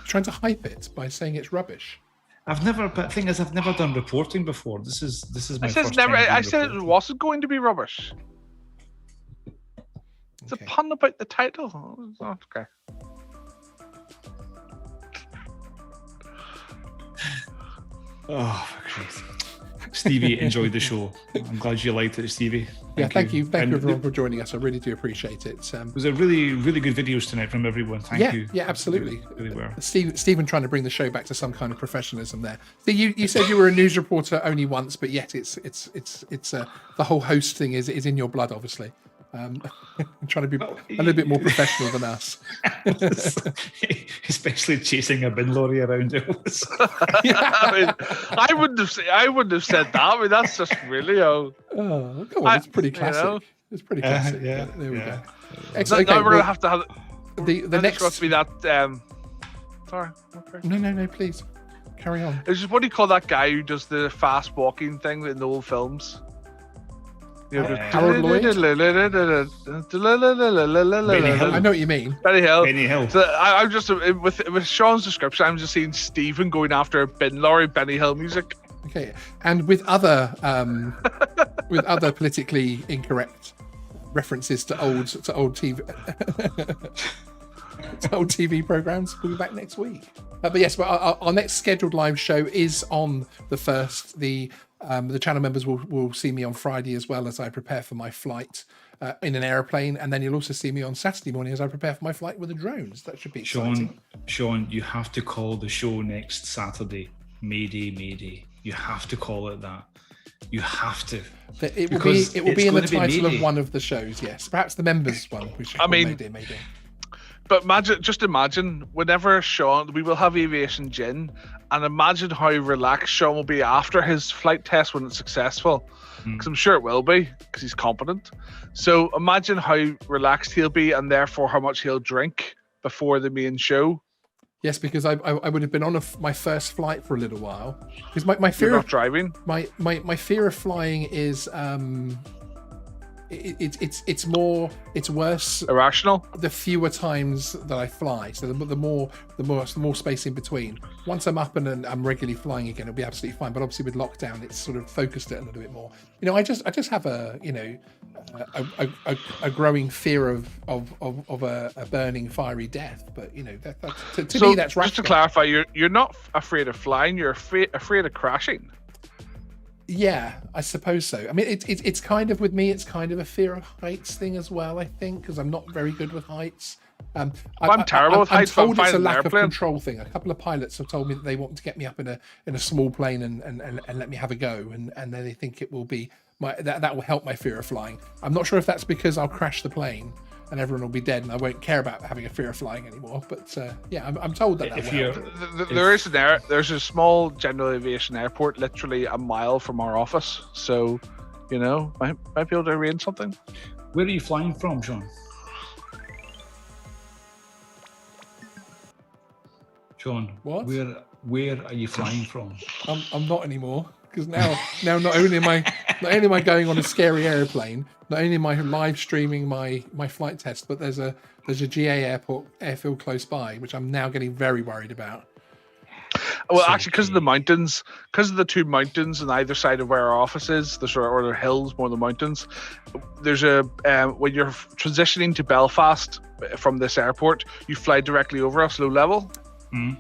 Trying to hype it by saying it's rubbish. But the thing is, I've never done reporting before. This is my first time. I said it wasn't going to be rubbish. It's a pun about the title. Oh, okay. Oh, crazy. Stevie, enjoyed the show. I'm glad you liked it, Stevie. Thank you everyone for joining us. I really do appreciate it. It was a really, really good videos tonight from everyone. Thank you. Yeah, absolutely. Really were. Stephen trying to bring the show back to some kind of professionalism there. So you said you were a news reporter only once, but yet it's the whole host thing is in your blood, obviously. Trying to be a little bit more professional than us. Especially chasing a bin lorry around. I wouldn't have said that. I mean, that's just really come on, it's pretty classic. It's pretty classic. There we go. Excellent. Now we're gonna have to have the next. Got to be that. Sorry. Okay. No, please carry on. It's just, what do you call that guy who does the fast walking thing in the old films? Harold Lloyd? I know what you mean. Benny Hill. Benny Hill. So I'm just with Sean's description, I'm just seeing Stephen going after a bin lorry, Benny Hill music. Okay, and with other politically incorrect references to old TV to old TV programs. We'll be back next week. But yes, but our next scheduled live show is on the 1st. The channel members will see me on Friday as well as I prepare for my flight in an airplane, and then you'll also see me on Saturday morning as I prepare for my flight with the drones. That should be exciting. Sean, you have to call the show next Saturday Mayday. You have to call it that. You have to. It will be in the title of one of the shows. Yes, perhaps the members one. We should call Mayday. But imagine whenever Sean, we will have aviation gin, and imagine how relaxed Sean will be after his flight test when it's successful, because I'm sure it will be, because he's competent. So imagine how relaxed he'll be, and therefore how much he'll drink before the main show. Yes, because I would have been on my first flight for a little while. Because my fear of driving, my fear of flying is it's worse, irrational the fewer times that I fly. So the more space in between. Once I'm up and I'm regularly flying again, it'll be absolutely fine. But obviously with lockdown, it's sort of focused it a little bit more. I just have a growing fear of a burning fiery death. But to me that's rational. Just to clarify, you're not afraid of flying. You're afraid of crashing. Yeah, I suppose so. I mean, it's kind of with me. It's kind of a fear of heights thing as well. I think because I'm not very good with heights. I'm terrible with heights. I'm told it's a lack of control thing. A couple of pilots have told me that they want to get me up in a small plane and let me have a go, and then they think it will be that will help my fear of flying. I'm not sure if that's because I'll crash the plane and everyone will be dead and I won't care about having a fear of flying anymore. But I'm told that will help. There's a small general aviation airport literally a mile from our office, so might be able to arrange something. Where are you flying from, Sean? What? Where are you flying from? I'm not anymore, because now not only am I going on a scary airplane, not only am I live streaming my flight test, but there's a GA airfield close by, which I'm now getting very worried about. Well, actually, because of the mountains, because of the two mountains on either side of where our office is, or the hills more than mountains. There's when you're transitioning to Belfast from this airport, you fly directly over us, low level. There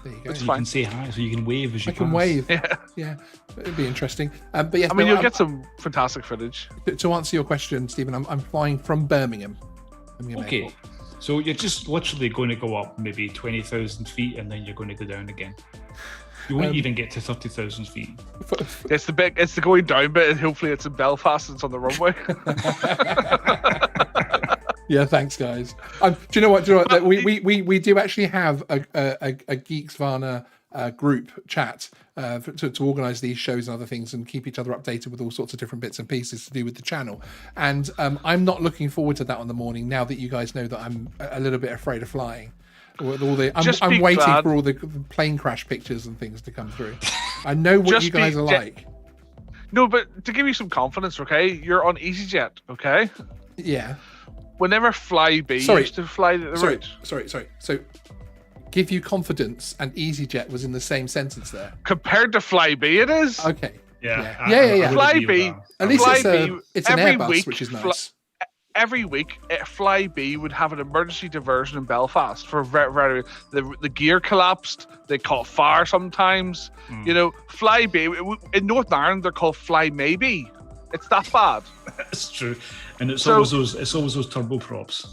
you go. You can say hi, so you can wave as you pass. I can wave. Yeah. it'd be interesting. But yes, I mean, you'll get some fantastic footage. To answer your question, Stephen, I'm flying from Birmingham. Okay. Airport. So you're just literally going to go up maybe 20,000 feet and then you're going to go down again. You won't even get to 30,000 feet. It's the going down bit, and hopefully it's in Belfast and it's on the runway. Yeah, thanks, guys. Do you know what? We do actually have a Geeksvana group chat to organise these shows and other things and keep each other updated with all sorts of different bits and pieces to do with the channel. And I'm not looking forward to that on the morning now that you guys know that I'm a little bit afraid of flying. I'm waiting for all the plane crash pictures and things to come through. I know what you guys are like. No, but to give you some confidence, okay? You're on EasyJet, okay? Yeah. Whenever Flybe used to fly the route. Sorry. So, give you confidence and EasyJet was in the same sentence there. Compared to Flybe, it is. Okay. Yeah. Flybe. At least it's an Airbus, week, which is nice. Every week, Flybe would have an emergency diversion in Belfast for the gear collapsed. They caught fire sometimes. You know, Flybe in Northern Ireland they're called Fly Maybe. It's that bad. It's true, and it's always those turboprops.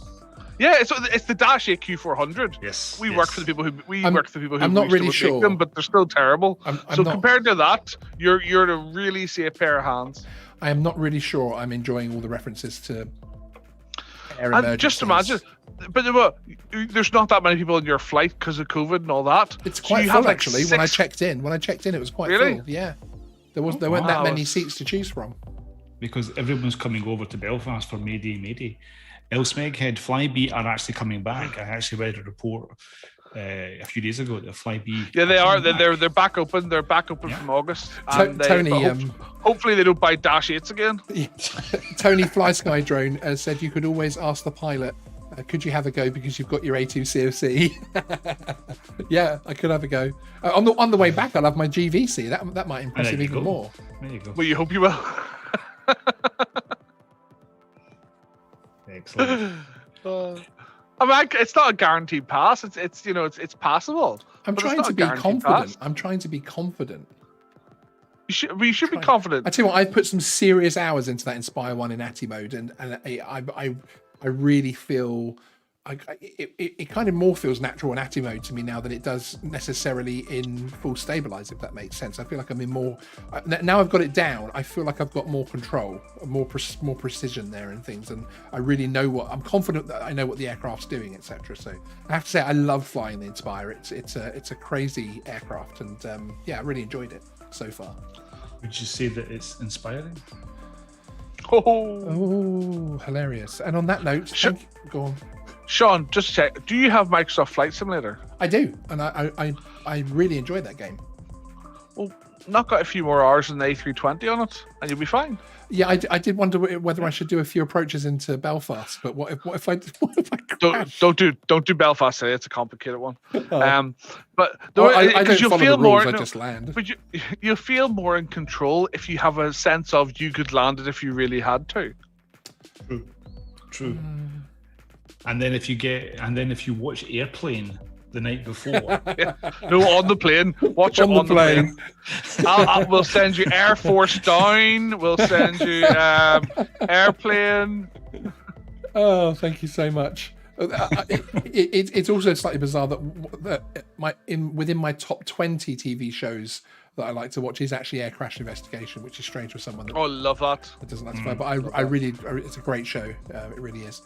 Yeah, it's the Dash 8 Q400. Yes, we work for the people who I'm not really sure make them, but they're still terrible. I'm compared to that, you're in a really safe pair of hands. I am not really sure I'm enjoying all the references to air and emergencies. just imagine, but there's not that many people in your flight because of COVID and all that. It's quite full actually. When I checked in, it was quite full. Yeah, there weren't that many seats to choose from. Because everyone's coming over to Belfast for Mayday. Elsmeghead, Flybe are actually coming back. I actually read a report a few days ago that Flybe. Yeah, they are. They're back open. They're back open from August. Tony, hopefully they don't buy Dash 8s again. Tony Fly Sky Drone said you could always ask the pilot, could you have a go because you've got your A2 CofC? Yeah, I could have a go. On the way back, I'll have my GVC. That might impress him even more. There you go. Well, you hope you will. Excellent. I mean, it's not a guaranteed pass. It's passable. I'm trying to be confident. I'm trying to be confident. You should be confident. I tell you what, I've put some serious hours into that Inspire one in ATTI mode, and I really feel it kind of more feels natural in ATTI mode to me now than it does necessarily in full stabilize, if that makes sense. I feel like I'm in more now I've got it down. I feel like I've got more control, more precision there and things, and I really know I'm confident that I know what the aircraft's doing, etc. So I have to say I love flying the Inspire. It's a crazy aircraft, and I really enjoyed it so far. Would you say that it's inspiring? Oh, hilarious. And on that note, go on. Sean, just check. Do you have Microsoft Flight Simulator? I do, and I really enjoyed that game. Well, knock out a few more hours in the A320 on it, and you'll be fine. Yeah, I did wonder whether I should do a few approaches into Belfast, but what if I crash? Don't do Belfast today. It's a complicated one. Oh. But I don't you'll follow feel the rules. more. I just land. But you'll feel more in control if you have a sense of you could land it if you really had to. True. And then if you watch Airplane the night before. No, on the plane. Watch it on the plane. We'll send you Air Force Down. We'll send you Airplane. Oh, thank you so much. It's also slightly bizarre that within my top 20 TV shows that I like to watch is actually Air Crash Investigation, which is strange for someone that love that. Doesn't like to fly, but I really, it's a great show. It really is.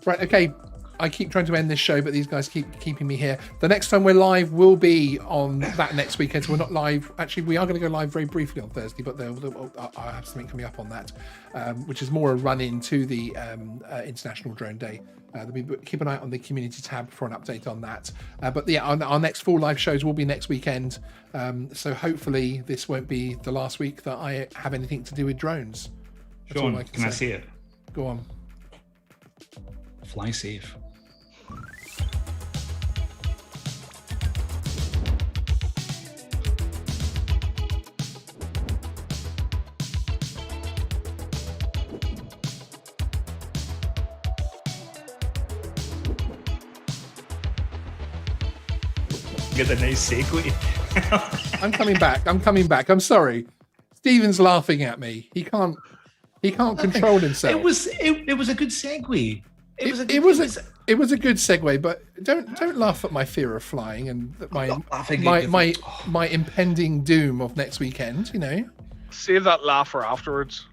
Right, okay. I keep trying to end this show, but these guys keep keeping me here. The next time we're live will be on that next weekend. So we're not live. Actually, we are going to go live very briefly on Thursday, but I have something coming up on that, which is more a run-in to the International Drone Day. Keep an eye on the community tab for an update on that. But yeah, our next full live shows will be next weekend. So hopefully this won't be the last week that I have anything to do with drones. That's Sean, can I say it? Go on. Fly safe. Get a nice segue. I'm coming back. I'm sorry. Stephen's laughing at me. He can't control himself. It was a good segue. It was a good segue, but don't laugh at my fear of flying and my impending doom of next weekend. You know, save that laugh for afterwards.